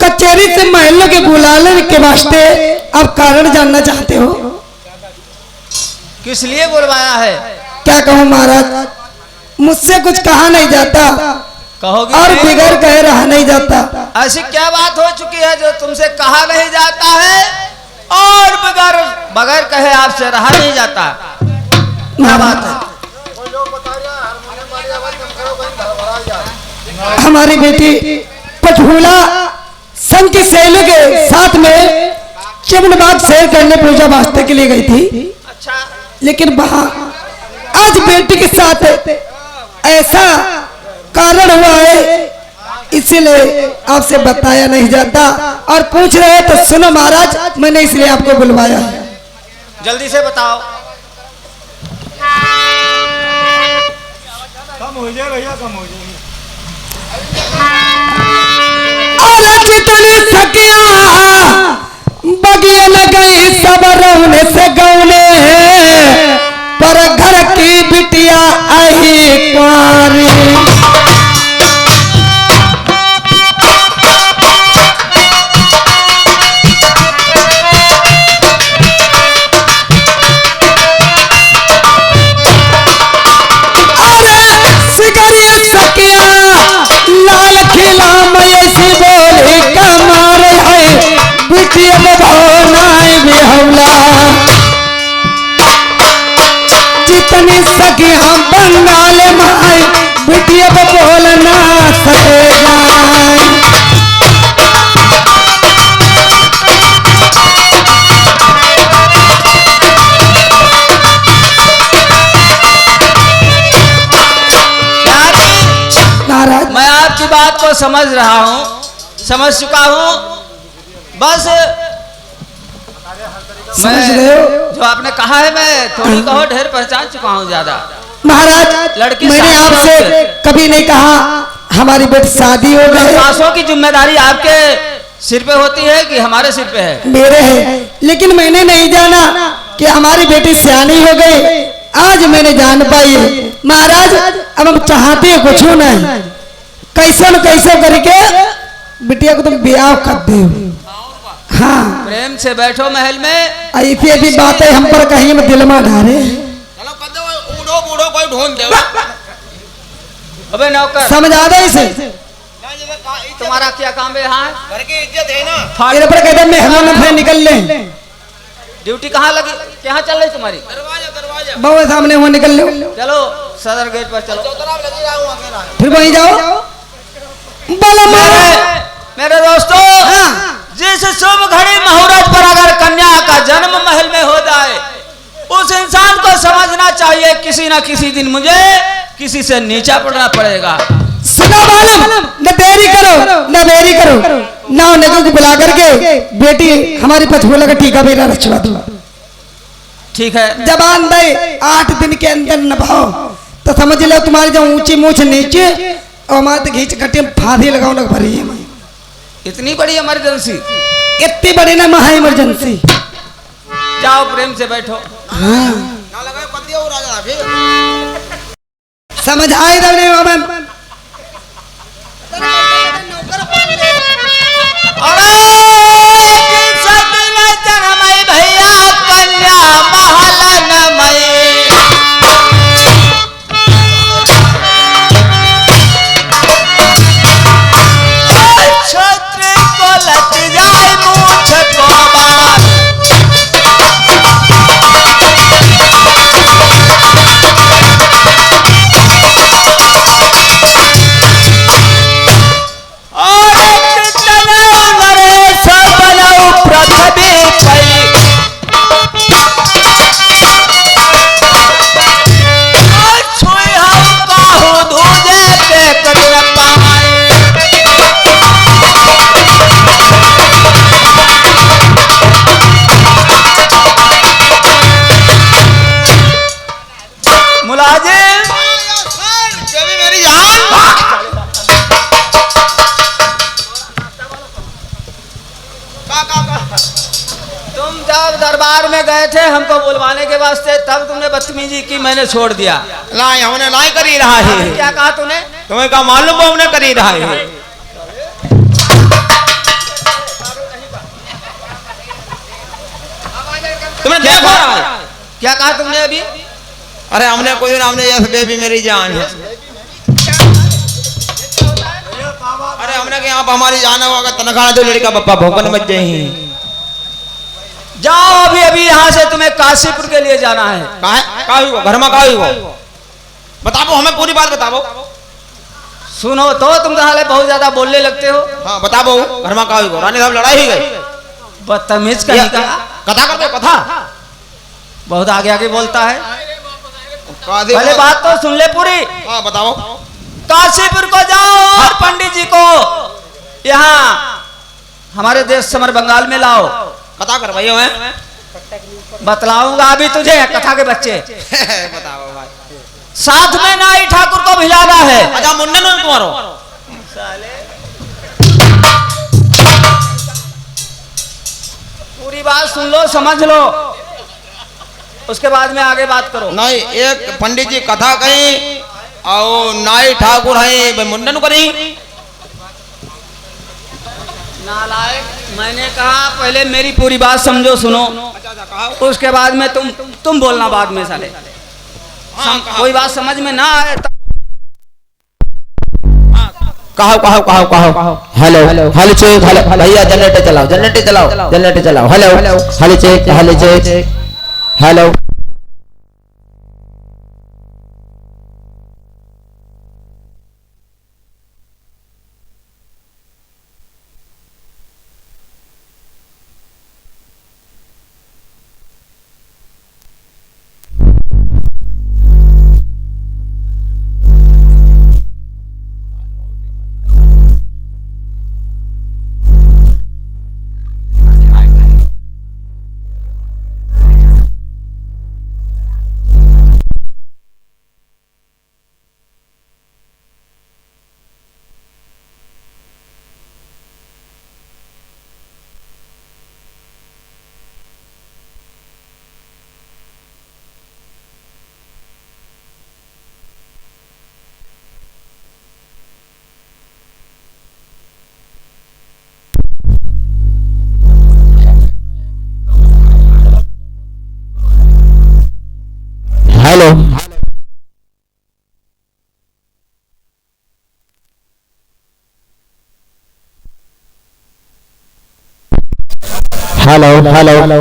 Speaker 4: कचहरी से महलों के बुलाने के वास्ते आप कारण जानना चाहते हो?
Speaker 2: किस लिए बुलवाया है?
Speaker 4: क्या कहूँ महाराज, मुझसे कुछ कहा नहीं जाता
Speaker 2: कहोगे
Speaker 4: और बिगड़ कहे रहा नहीं जाता।
Speaker 2: ऐसी क्या बात हो चुकी है जो तुमसे कहा नहीं जाता है और बगैर कहे आपसे रहा नहीं जाता? क्या बात है?
Speaker 4: हमारी बेटी पटहुला संघ की सहेलियों के साथ में चिमनबाग सैर करने पूजा वास्ते के लिए गई थी।
Speaker 2: अच्छा,
Speaker 4: लेकिन वहां आज बेटी के साथ ऐसा कारण हुआ है, इसीलिए आपसे बताया नहीं जाता और पूछ रहे हैं तो सुनो महाराज, मैंने इसलिए आपको बुलवाया है।
Speaker 2: जल्दी से बताओ।
Speaker 6: कम हो जाए भैया, कम हो जाए।
Speaker 4: और जितनी सकिया बगिया गई सब रौने से गौने, पर घर की बिटिया आई कुंवारी। जितनी सखी हम बंगाल माई बिटिया बोलना सकेगा।
Speaker 2: मैं आपकी बात को समझ रहा हूँ, समझ चुका हूँ। बस
Speaker 4: समझ रहे हो?
Speaker 2: जो आपने कहा है मैं थोड़ी कहो ढेर पहचान चुका हूँ ज्यादा।
Speaker 4: महाराज,
Speaker 2: लड़की
Speaker 4: मैंने आपसे कभी नहीं कहा हमारी बेटी शादी हो गई।
Speaker 2: सासों की जिम्मेदारी आपके सिर पे होती है कि हमारे सिर पे है?
Speaker 4: मेरे है, लेकिन मैंने नहीं जाना कि हमारी बेटी सियानी हो गई। आज मैंने जान पाई महाराज। अब हम चाहते हैं कुछ नहीं, कैसे न कैसे करके बिटिया को तुम ब्याह कर दो। हाँ,
Speaker 2: प्रेम से बैठो महल में।
Speaker 4: ऐसी बातें हम पर कहीं में दिल में डाले।
Speaker 3: चलो कर दो, उड़ो बूढ़ो कोई ढूंढ दो।
Speaker 2: अबे नौकर,
Speaker 4: समझा दे इसे।
Speaker 2: तुम्हारा क्या काम है यहाँ?
Speaker 3: घर की इज्जत है ना।
Speaker 4: फाड़े पर कहते मेहमान अपने निकल ले।
Speaker 2: ड्यूटी कहाँ लगी, कहाँ चल रही तुम्हारी?
Speaker 3: दरवाजा
Speaker 4: बहु सामने हुआ निकल लो।
Speaker 2: चलो सदर गेट पर चलो।
Speaker 3: लगी रहा हूँ अकेला।
Speaker 4: फिर वहीं जाओ।
Speaker 2: मेरे दोस्तों, जिस शुभ घड़ी मुहूर्त पर अगर कन्या का जन्म महल में हो जाए, उस इंसान को समझना
Speaker 7: चाहिए, किसी ना किसी दिन मुझे किसी से नीचा पड़ना पड़ेगा।
Speaker 4: सुनो मालूम, न देरी करो न देरी करो, ना नगों को बुला करके बेटी हमारी पछुआ का टीका मेरा रचवा दो।
Speaker 7: ठीक है,
Speaker 4: जबान दे 8 दिन के अंदर नभाओ तो समझ लो तुम्हारी जो ऊंची मूछ नीचे और मात घींच कटे फांसी लगाओ लग भरी है।
Speaker 7: इतनी बड़ी इमरजेंसी?
Speaker 4: इतनी बड़ी ना महा इमरजेंसी।
Speaker 7: जाओ प्रेम से बैठो।
Speaker 4: हाँ।
Speaker 3: ना लगा पतिया और राजा फिर
Speaker 4: समझ आए दबने मामन।
Speaker 7: भैया कन्या महलनमय, छत्र को लग जाए मूछ को बार, दरबार में गए थे हमको बुलवाने के वास्ते, तब तुमने बदतमीजी की, मैंने छोड़ दिया।
Speaker 2: लाई हमने लाई करी रहा है।
Speaker 7: क्या कहा तूने?
Speaker 2: तुम्हें क्या मालूम हो हमने करी रहा है। तुमने देखा
Speaker 7: क्या कहा तुमने अभी?
Speaker 2: अरे हमने कोई हमने यस बेबी मेरी जान है। अरे हमने कि आप हमारी जान होगा तनख्वाह दो लड़का बप्पा भोकन मच जाए।
Speaker 7: जाओ अभी अभी यहाँ से, तुम्हें काशीपुर के लिए जाना है।
Speaker 2: का हुआ घर में का हुआ बताओ, हमें पूरी बात बताओ।
Speaker 7: सुनो तो, तुम तो हाले बहुत ज्यादा बोलने लगते हो।
Speaker 2: हाँ बताओ घर में का हुआ। रानी साहब लड़ाई ही गई।
Speaker 7: बदतमीज कहीं का
Speaker 2: कथा करते कथा
Speaker 7: बहुत आगे आगे बोलता है।
Speaker 2: पहले
Speaker 7: पहले बात तो सुन ले पूरी।
Speaker 2: हाँ बताओ।
Speaker 7: काशीपुर को जाओ और पंडित जी को यहाँ हमारे देश समर बंगाल में लाओ।
Speaker 2: कथा कर भाई मैं
Speaker 7: बतलाऊंगा अभी तुझे कथा के बच्चे।
Speaker 2: बताओ भाई।
Speaker 7: साथ में नाई ठाकुर को भिलाना है।
Speaker 2: अच्छा मुंडन है तुम्हारो।
Speaker 7: पूरी बात सुन लो, समझ लो, उसके बाद में आगे बात करो।
Speaker 2: नहीं एक पंडित जी कथा कही और नाई ठाकुर है मुंडन करी।
Speaker 7: नालायक, मैंने कहा पहले मेरी पूरी बात समझो, सुनो, उसके बाद में तुम बोलना बाद में साले। कोई बात समझ में ना आए तब
Speaker 2: कहो कहो कहो कहो। हेलो हेलो चेक, हेलो भैया जनरेटर चलाओ, जनरेटर चलाओ, जनरेटर चलाओ। Hello hello check, hello check, hello. Hello hello hello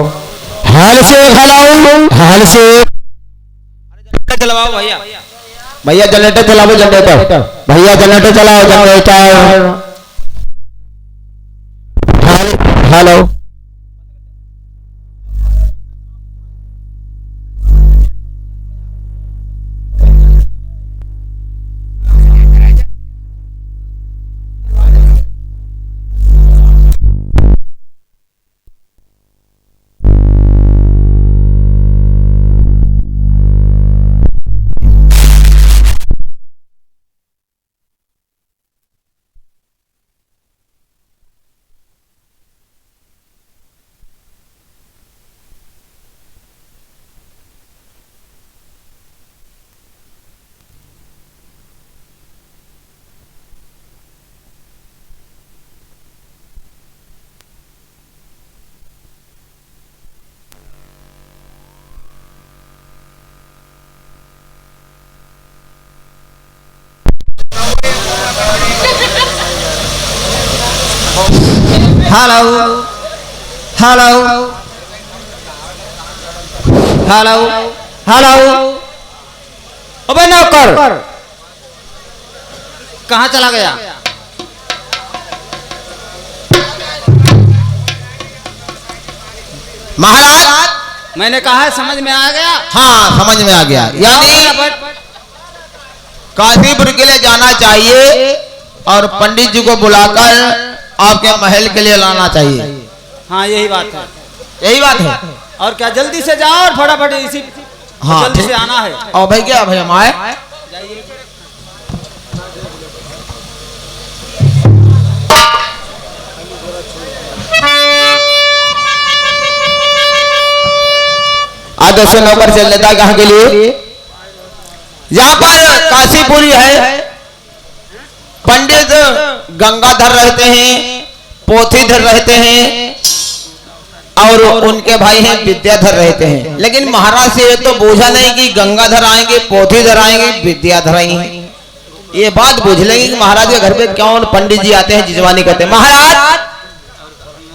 Speaker 2: hello से हेलो से चलाओ भैया, भैया जनरेटर चलाओ, जनरेटर भैया जनरेटर चलाओ, generator. Hello hello hello hello hello
Speaker 7: अबे नौकर कहाँ चला गया?
Speaker 2: महाराज
Speaker 7: मैंने कहा है समझ में आ गया?
Speaker 2: हाँ समझ में आ गया। यानी काशीपुर के लिए जाना चाहिए और पंडित जी को बुलाकर आपके महल के लिए लाना चाहिए।
Speaker 7: हाँ यही बात है।
Speaker 2: यही बात है।
Speaker 7: और क्या जल्दी से जाओ और फटाफट इसी
Speaker 2: हाँ
Speaker 7: जल्दी से आना है।
Speaker 2: और भाई क्या भाई हम आए आगे से नौकर चल लेता कहाँ के लिए? यहाँ पर काशीपुरी है, पंडित गंगाधर रहते हैं, पोथीधर रहते हैं और उनके भाई हैं विद्याधर रहते हैं। लेकिन महाराज से ये तो बोझा नहीं कि गंगाधर आएंगे, पोथीधर आएंगे, विद्याधर आएंगे। ये बात बुझ लेंगे कि महाराज के घर पे कौन पंडित जी आते हैं, जिजवानी करते हैं। महाराज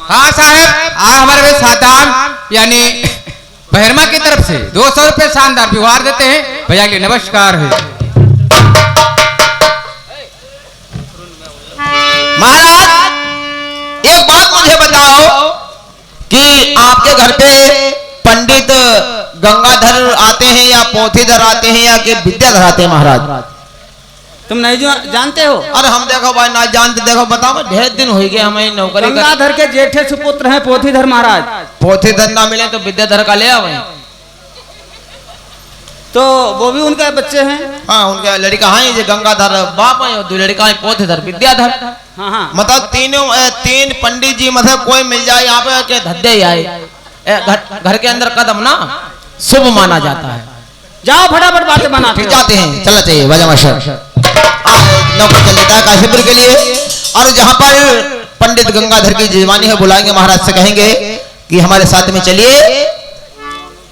Speaker 5: हाँ साहब, आज हमारे भाई सातान यानी बहरमा की तरफ से 200 रुपए शानदार व्यवहार देते हैं। भैया के नमस्कार है।
Speaker 2: महाराज एक बात मुझे बताओ कि आपके घर पे पंडित गंगाधर आते हैं या पोथीधर आते हैं या कि विद्याधर आते हैं? महाराज
Speaker 7: तुम नहीं जानते हो?
Speaker 2: अरे हम देखो भाई ना जानते, देखो बताओ ढेर दिन हो गए हमें नौकरी।
Speaker 7: गंगाधर के जेठे सुपुत्र हैं पोथीधर महाराज।
Speaker 2: पोथीधर ना मिले तो विद्याधर का ले आओ।
Speaker 7: तो वो भी उनके बच्चे हैं।
Speaker 2: हाँ उनके लड़का है जो गंगाधर बाप है और दो लड़का है पोथीधर विद्याधर।
Speaker 7: हाँ हाँ
Speaker 2: मतलब तीन पंडित जी मतलब कोई मिल जाए यहाँ पे के धद्दे ही आए। घर के अंदर कदम ना शुभ माना जाता है।
Speaker 7: जाओ फटाफट बातें बनाते
Speaker 2: जाते हैं। चला चाहिए वजह मशर नौकर चल देता है काशीपुर के लिए। और जहाँ पर पंडित गंगाधर की जिजवानी है बुलाएंगे, महाराज से कहेंगे कि हमारे साथ में चलिए।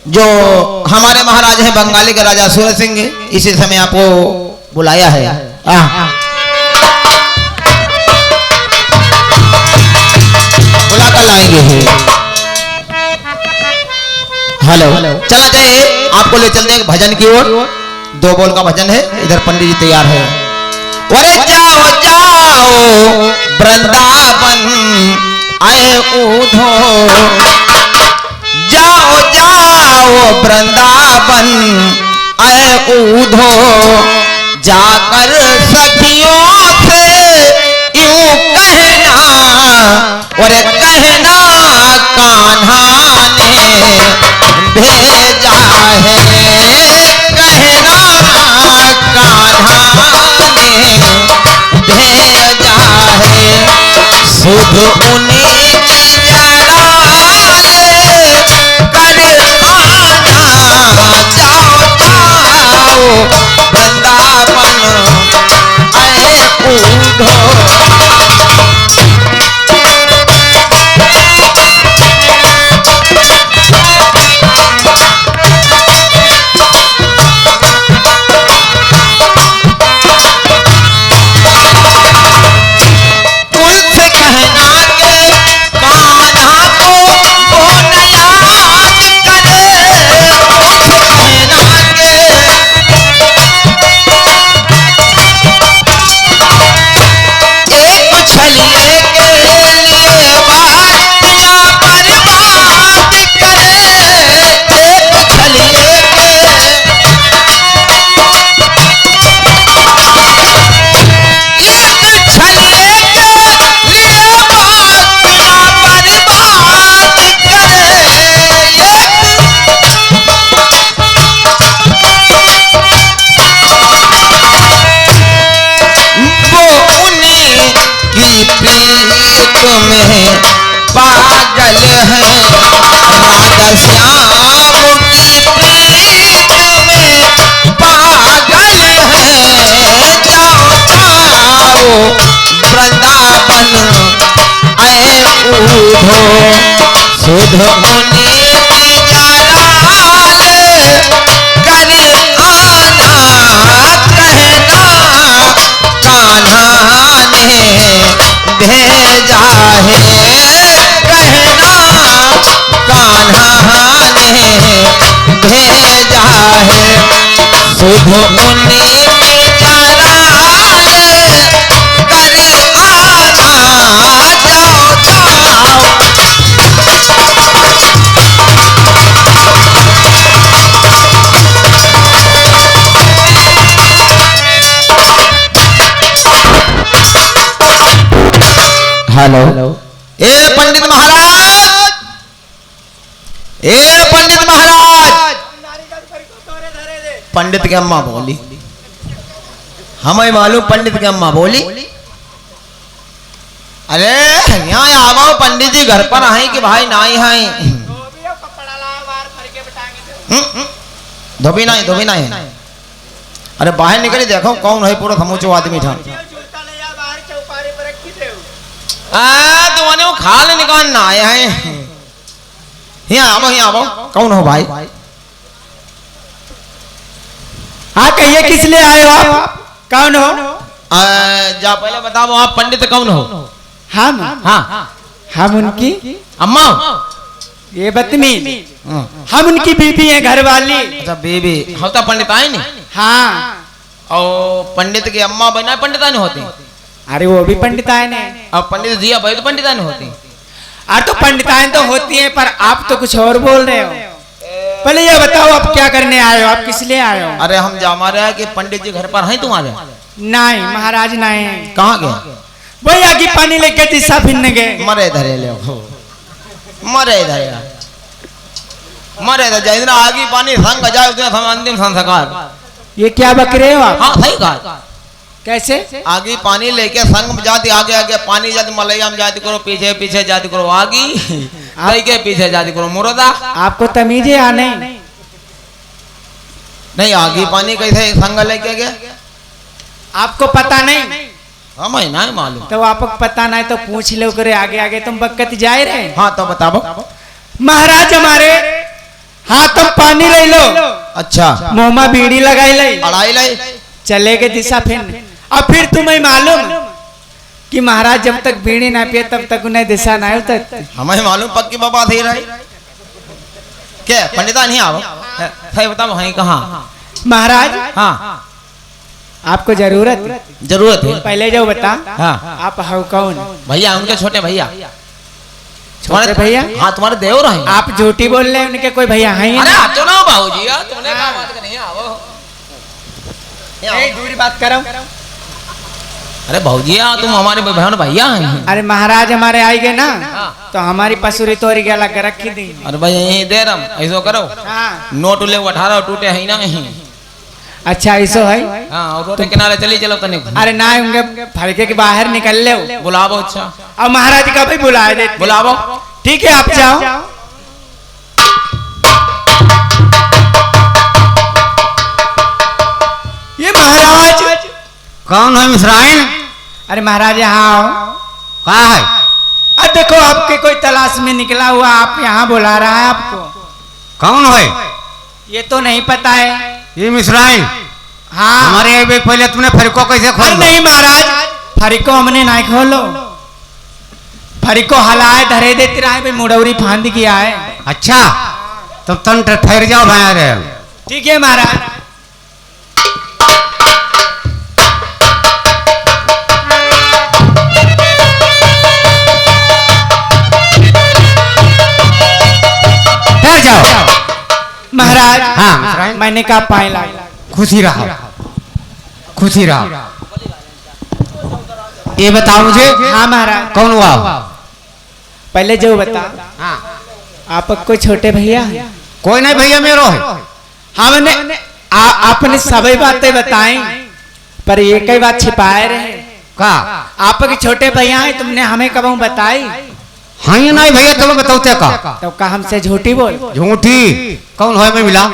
Speaker 2: जो हमारे महाराज हैं बंगाली के राजा सूरज सिंह, इसी समय आपको बुलाया है। बुलाकर लाएंगे। हेलो चला जाए, आपको ले चलते हैं भजन की ओर। 2 बोल का भजन है, इधर पंडित जी तैयार है। अरे जाओ जाओ वृंदावन आए उधो, जाओ जाओ वृंदावन आए उधो, जाकर सखियों से यूं कहना, और कहना कान्हा ने भेजा है, कहना कान्हा ने भेजा है, शुभ उन्हीं की जलाल कर आना, जाओ जाओ वृंदावन आए उधो। में पागल है राधा श्याम की प्रीत में पागल है। जाओ जाओ वृंदावन आए उधो, सुध मुनि की जलाल कर आना, कहना कान्हा ने भेजा है, सुध मुनि कराले करे आना जाओ हेलो ए पंडित महाराज, ए पंडित महाराज। पंडित की अम्मा बोली, हमें मालूम पंडित की अम्मा बोली। अरे यहाँ आओ पंडित जी घर पर आए कि भाई नहीं है? धोबी नहीं। अरे बाहर निकली देखो कौन है, पूरा समूचो आदमी था। तुम्हारे वो खाल निकालना आया है। यहाँ आओ कौन हो भाई?
Speaker 4: हाँ कहिए किस लिए आए हो आप? कौन हो?
Speaker 2: जा पहले बताओ आप पंडित कौन हो?
Speaker 4: हम हम उनकी
Speaker 2: अम्मा।
Speaker 4: ये बदतमीज, हम उनकी बीबी हैं, घर वाली।
Speaker 2: अच्छा बीबी होता पंडित आए नहीं?
Speaker 4: हाँ।
Speaker 2: और पंडित की अम्मा बना पंडिता नहीं होती?
Speaker 4: अरे वो भी पंडिताएं ने।
Speaker 2: अब पंडित जी भाई तो पंडिता नहीं होती?
Speaker 4: अरे तो पंडिताएं तो होती हैं, पर आप तो कुछ और बोल रहे हो। पहले ये बताओ आप क्या करने आए हो, आप किस लिए आए हो?
Speaker 2: अरे हम जा मारे हैं कि पंडित जी घर पर हैं तुम्हारे?
Speaker 4: नहीं महाराज नहीं।
Speaker 2: कहाँ गए?
Speaker 4: वही आगे पानी लेके दिशा फिरने गए।
Speaker 2: मरे इधर ले मरे इधर जितना आगे पानी संग जाए उतना अंतिम संस्कार।
Speaker 4: ये क्या बक रहे हो आप?
Speaker 2: हाँ सही कहा।
Speaker 4: कैसे?
Speaker 2: आगे पानी लेके संग जाती, आगे पानी जाती, मलैया में जाती करो, पीछे जाती करो, आगे के पीछे जाती करो मुर्दा।
Speaker 4: आपको तमीज है या नहीं?
Speaker 2: नहीं आगे पानी कैसे संग लेके गए?
Speaker 4: आपको पता नहीं?
Speaker 2: हमें नहीं मालूम।
Speaker 4: तो आपको पता नहीं तो पूछ लो करे, आगे तुम बकत जाए रहे।
Speaker 2: हाँ तो बताओ।
Speaker 4: महाराज हमारे हाथों पानी ले लो।
Speaker 2: अच्छा।
Speaker 4: मुंह में बीड़ी लगाई ले,
Speaker 2: अड़ाई लाई
Speaker 4: चले गए दिशा फिर। और फिर तुम्हें मालूम कि महाराज जब तक बीड़ी ना पिए तब तक उन्हें दिशा ना उतरती।
Speaker 2: हमें मालूम पक्की बाबा थी रही। क्या पंडिता नहीं आओ? सही बताओ है कहाँ?
Speaker 4: महाराज
Speaker 2: हाँ
Speaker 4: आपको जरूरत
Speaker 2: है।
Speaker 4: पहले जो बता।
Speaker 2: हाँ
Speaker 4: आप हो कौन?
Speaker 2: भैया उनके छोटे भैया।
Speaker 4: छोटे भैया?
Speaker 2: हाँ तुम्हारे देवर हैं।
Speaker 4: आप झूठी बोल रहे हैं, उनके कोई भैया हैं ही
Speaker 2: अरे
Speaker 4: नहीं।
Speaker 2: हटो ना बाबूजी, तुमने कहा बात नहीं आओ।
Speaker 4: दूरी बात करो।
Speaker 2: अरे भाऊजी तुम हमारे बहन भैया हैं।
Speaker 4: अरे महाराज हमारे आई गए ना तो हमारी पसूरी तोरी गला कर रखी दी।
Speaker 2: अरे भाई यही दे रहा ऐसो करो।
Speaker 4: हाँ।
Speaker 2: नोट ले 18 टूटे है ना।
Speaker 4: अच्छा ऐसो है।
Speaker 2: हाँ और रोड के किनारे चली चलो तने।
Speaker 4: अरे ना उनके फड़के के बाहर निकल ले।
Speaker 2: बुलाओ। अच्छा
Speaker 4: और महाराज का भी बुलाए देते।
Speaker 2: बुलाओ।
Speaker 4: ठीक है आप जाओ। ये महाराज
Speaker 5: कौन है मिश्राइन?
Speaker 4: अरे महाराज यहाँ आओ।
Speaker 5: कहाँ है?
Speaker 4: अब देखो आपके कोई तलाश में निकला हुआ, आप यहाँ बुला रहा है आपको।
Speaker 5: कौन है?
Speaker 4: ये तो नहीं पता है।
Speaker 5: ये मिश्राइन?
Speaker 4: हाँ।
Speaker 5: हमारे पहले तुमने फरीको कैसे खोल?
Speaker 4: नहीं महाराज फरीको हमने नहीं खोलो। फरीको हलाए धरे देते रहे, मुड़ौरी फांद किया है।
Speaker 5: अच्छा तो तुम ठहर जाओ भाई।
Speaker 4: ठीक है महाराज।
Speaker 5: ठहर जाओ
Speaker 4: महाराज।
Speaker 5: हाँ
Speaker 4: मैंने कहा पाए ला।
Speaker 5: खुशी रहो। ये बताओ मुझे।
Speaker 4: हाँ महाराज।
Speaker 5: कौन हुआ?
Speaker 4: पहले जो बता।
Speaker 5: हाँ।
Speaker 4: आप कोई छोटे भैया?
Speaker 5: कोई नहीं भैया मेरो है।
Speaker 4: हमने आपने सभी बातें बताई पर एक ही बात छिपाए रहे।
Speaker 5: का?
Speaker 4: आपके छोटे भैया हैं, तुमने हमें कब बताई?
Speaker 5: हाँ ये नहीं भैया तुम्हें बताओ का।
Speaker 4: तो का हमसे झूठी बोल?
Speaker 5: झूठी कौन है? मैं मिला।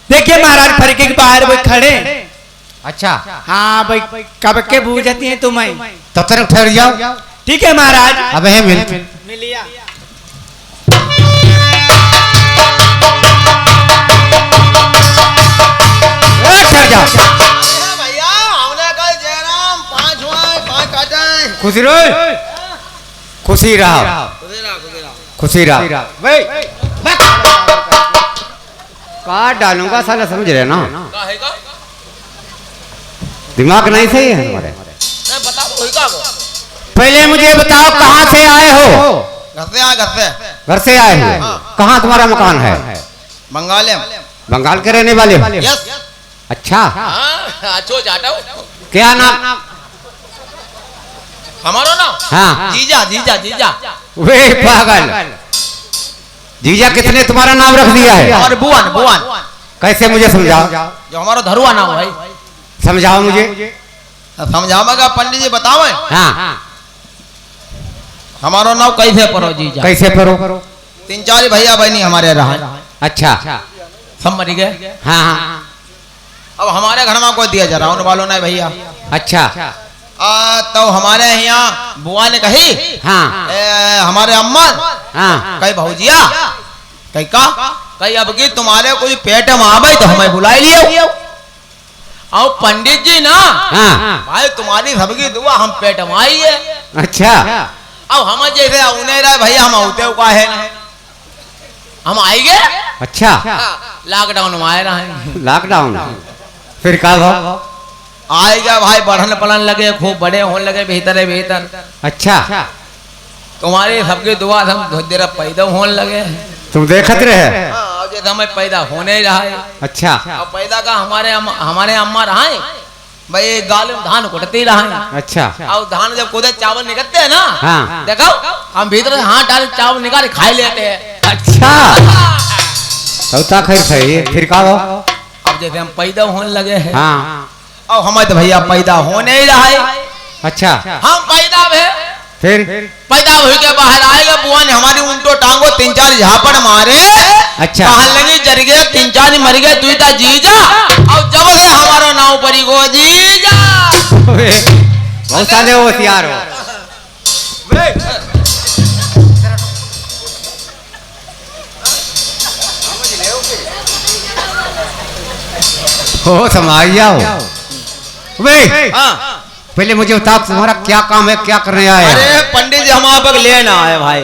Speaker 4: देखिए महाराज फरके के बाहर वो खड़े।
Speaker 5: अच्छा
Speaker 4: हाँ भाई कब के बूझती हैं तुम्हें?
Speaker 5: तब तक ठहर जाओ।
Speaker 4: ठीक है महाराज।
Speaker 5: अब है
Speaker 4: मिलिया।
Speaker 5: ठहर जाओ।
Speaker 3: भैया हमने कल जयराम 5 हुआ 5 काटे।
Speaker 5: खुशी रहो। खुशी रहो। काट डालूंगा साला, समझ रहे ना?
Speaker 8: दिमाग नहीं सही है तुम्हारे?
Speaker 3: नहीं बताओ कोई का को
Speaker 8: पहले मुझे बताओ कहाँ से आए हो?
Speaker 3: घर से आ घर से
Speaker 8: घर से आए हो? कहाँ तुम्हारा मकान है?
Speaker 3: बंगाल में
Speaker 8: बंगाल के रहने वाले हो?
Speaker 3: यस
Speaker 8: अच्छा,
Speaker 3: हाँ अच्छो जाटा
Speaker 8: क्या नाम?
Speaker 3: हमारो नाम
Speaker 8: हाँ
Speaker 3: जीजा जीजा जीजा
Speaker 8: वे पागल, जीजा किसने तुम्हारा नाम रख दिया है?
Speaker 3: और बुआन बुआन
Speaker 8: कैसे मुझे समझाओ,
Speaker 3: जो हमारा धरुआ नाम भाई
Speaker 8: समझाओ मुझे।
Speaker 3: समझावेगा पंडित जी बताओ
Speaker 8: हाँ
Speaker 3: हमारो नाम कैसे पढ़ो जीजा
Speaker 8: कैसे पढ़ो?
Speaker 3: 3-4 भैया बहनी हमारे रहा
Speaker 8: अच्छा
Speaker 3: सब मरी गए।
Speaker 8: हाँ हाँ
Speaker 3: अब हमारे घर में कोई दिया जा रहा उन वालों ने भैया
Speaker 8: अच्छा
Speaker 3: तो हमारे यहाँ बुआ ने कही
Speaker 8: हाँ
Speaker 3: हमारे अम्मा
Speaker 8: हाँ
Speaker 3: कही भौजिया कही का कही अब की तुम्हारे कोई पेट में आवे तो हमें बुला लियो। और पंडित जी ना
Speaker 8: हाँ
Speaker 3: भाई तुम्हारी सबकी दुआ हम पेट में आई है।
Speaker 8: अच्छा
Speaker 3: अब हम जैसे उन्हें रहे भैया हम आते का है ना हम आएंगे।
Speaker 8: अच्छा
Speaker 3: लॉकडाउन में आए रहे
Speaker 8: लॉकडाउन फिर का भाव?
Speaker 3: आएगा भाई बढ़न पलन लगे खूब बड़े होने लगे भीतर भीतर।
Speaker 8: अच्छा
Speaker 3: तुम्हारी सबकी दुआ से हम देर पैदा होने लगे।
Speaker 8: तुम देखते रहे?
Speaker 3: हाँ, जैसे हमें पैदा होने ही रहा है।
Speaker 8: अच्छा
Speaker 3: अब पैदा का हमारे अम्मा रहा है भाई गाल में धान कुटती रहा है।
Speaker 8: अच्छा
Speaker 3: और धान जब कूदे चावल निकलते हैं ना
Speaker 8: हाँ
Speaker 3: देखो हम भीतर से हाथ डाल चावल निकाल खाई लेते हैं।
Speaker 8: अच्छा तो खैर सही है, फिर का भाव?
Speaker 3: अब जैसे हम पैदा होने लगे हैं
Speaker 8: हाँ
Speaker 3: और हमें तो भैया पैदा होने ही रहा है।
Speaker 8: अच्छा
Speaker 3: हम पैदा हुए
Speaker 8: फिर
Speaker 3: पैदा हुई के बाहर आएगा बुआ ने हमारी उल्टो टांगो 3-4 झापड़ मारे।
Speaker 8: अच्छा
Speaker 3: कहां लगी जर गए 3-4 मर गए तुईता जीजा और जब से हमारा नाव परी गो जीजा।
Speaker 8: बहुत सारे होशियार हो। हो समाज जाओ वे
Speaker 3: हाँ
Speaker 8: पहले मुझे बताओ तुम्हारा क्या काम है, क्या करने आए?
Speaker 3: अरे पंडित जी हम आप लेना आए भाई।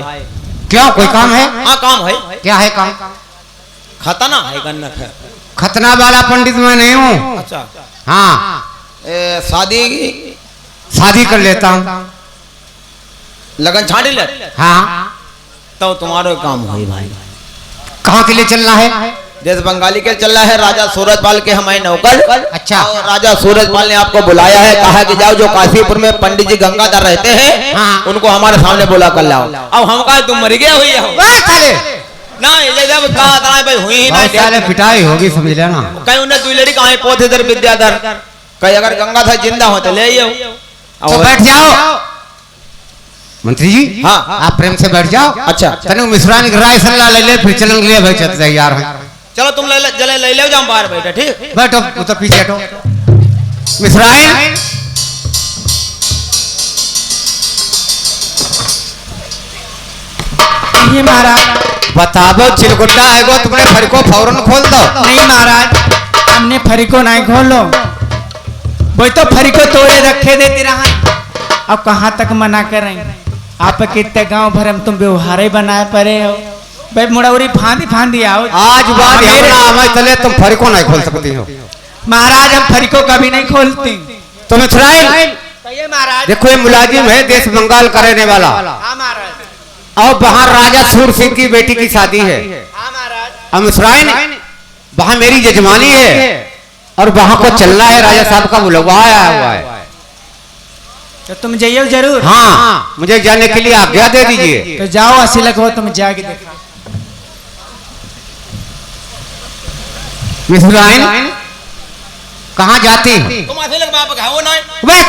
Speaker 8: क्या कोई काम है?
Speaker 3: हाँ काम है।
Speaker 8: क्या है काम?
Speaker 3: खतना है गन्नत है।
Speaker 8: खतना वाला पंडित मैं नहीं हूँ।
Speaker 3: अच्छा
Speaker 8: हाँ
Speaker 3: शादी
Speaker 8: शादी कर लेता हूँ।
Speaker 3: लगन छाड़ी ले
Speaker 8: हाँ
Speaker 3: तो तुम्हारा काम है भाई।
Speaker 8: कहाँ के लिए चलना है?
Speaker 3: जैसे बंगाली के चल रहा है राजा सूरजपाल के हमारे नौकर।
Speaker 8: अच्छा
Speaker 3: और राजा सूरजपाल ने आपको बुलाया है, कहा कि जाओ जो काशीपुर में पंडित जी गंगाधर रहते हैं
Speaker 8: हाँ।
Speaker 3: उनको हमारे सामने बुला कर लाओ। अब हम कहा तुम मर गए हुई हो ना ये जब कहा था भाई हुई ही ना
Speaker 8: पिटाई होगी समझ लेना।
Speaker 3: कहीं उन्हें दुई लड़ी कहा पौधेधर विद्याधर कहीं अगर गंगाधर जिंदा हो तो ले आओ।
Speaker 8: तो बैठ जाओ मंत्री जी।
Speaker 3: हाँ
Speaker 8: आप प्रेम से बैठ जाओ।
Speaker 3: अच्छा
Speaker 8: तनु मिश्रानी राय सलाह ले ले फिर चलन के लिए भाई चलते तैयार हैं।
Speaker 3: चलो तुम ले ले जाओ बाहर बैठे ठीक
Speaker 8: बैठो उधर पीछे हटो। मिश्राइन
Speaker 4: ये महाराज
Speaker 8: बताओ चिलगुड्डा है गो तुमने फरी को फौरन खोल दो।
Speaker 4: नहीं महाराज हमने फरी को नहीं खोलो वही तो फरी को तोड़े रखे देते रहा। अब कहाँ तक मना करें? आप कितने गांव भर हम तुम व्यवहार ही बनाए पड़े हो भाई। मुड़ौरी फांदी फांदी आओ
Speaker 8: आज बात हमें चले तुम फरी को नहीं खोल सकती हो।
Speaker 4: महाराज हम फरी को कभी नहीं खोलती।
Speaker 8: तो मिश्राइन
Speaker 4: महाराज
Speaker 8: देखो ये मुलाजिम है देश बंगाल का रहने वाला और वहाँ राजा सूर सिंह की बेटी की शादी है। अब मिश्राइन वहाँ मेरी जजमानी है और वहाँ को चलना है। राजा साहब का बुलवाया हुआ है।
Speaker 4: तो तुम जाइयो जरूर।
Speaker 8: हाँ मुझे जाने के लिए आज्ञा दे दीजिए।
Speaker 4: तो जाओ असिलक हो तुम जाके देखा।
Speaker 8: मिश्राइन कहाँ जाती?
Speaker 3: तुम ऐसे लग बाप का वो नहीं
Speaker 8: वह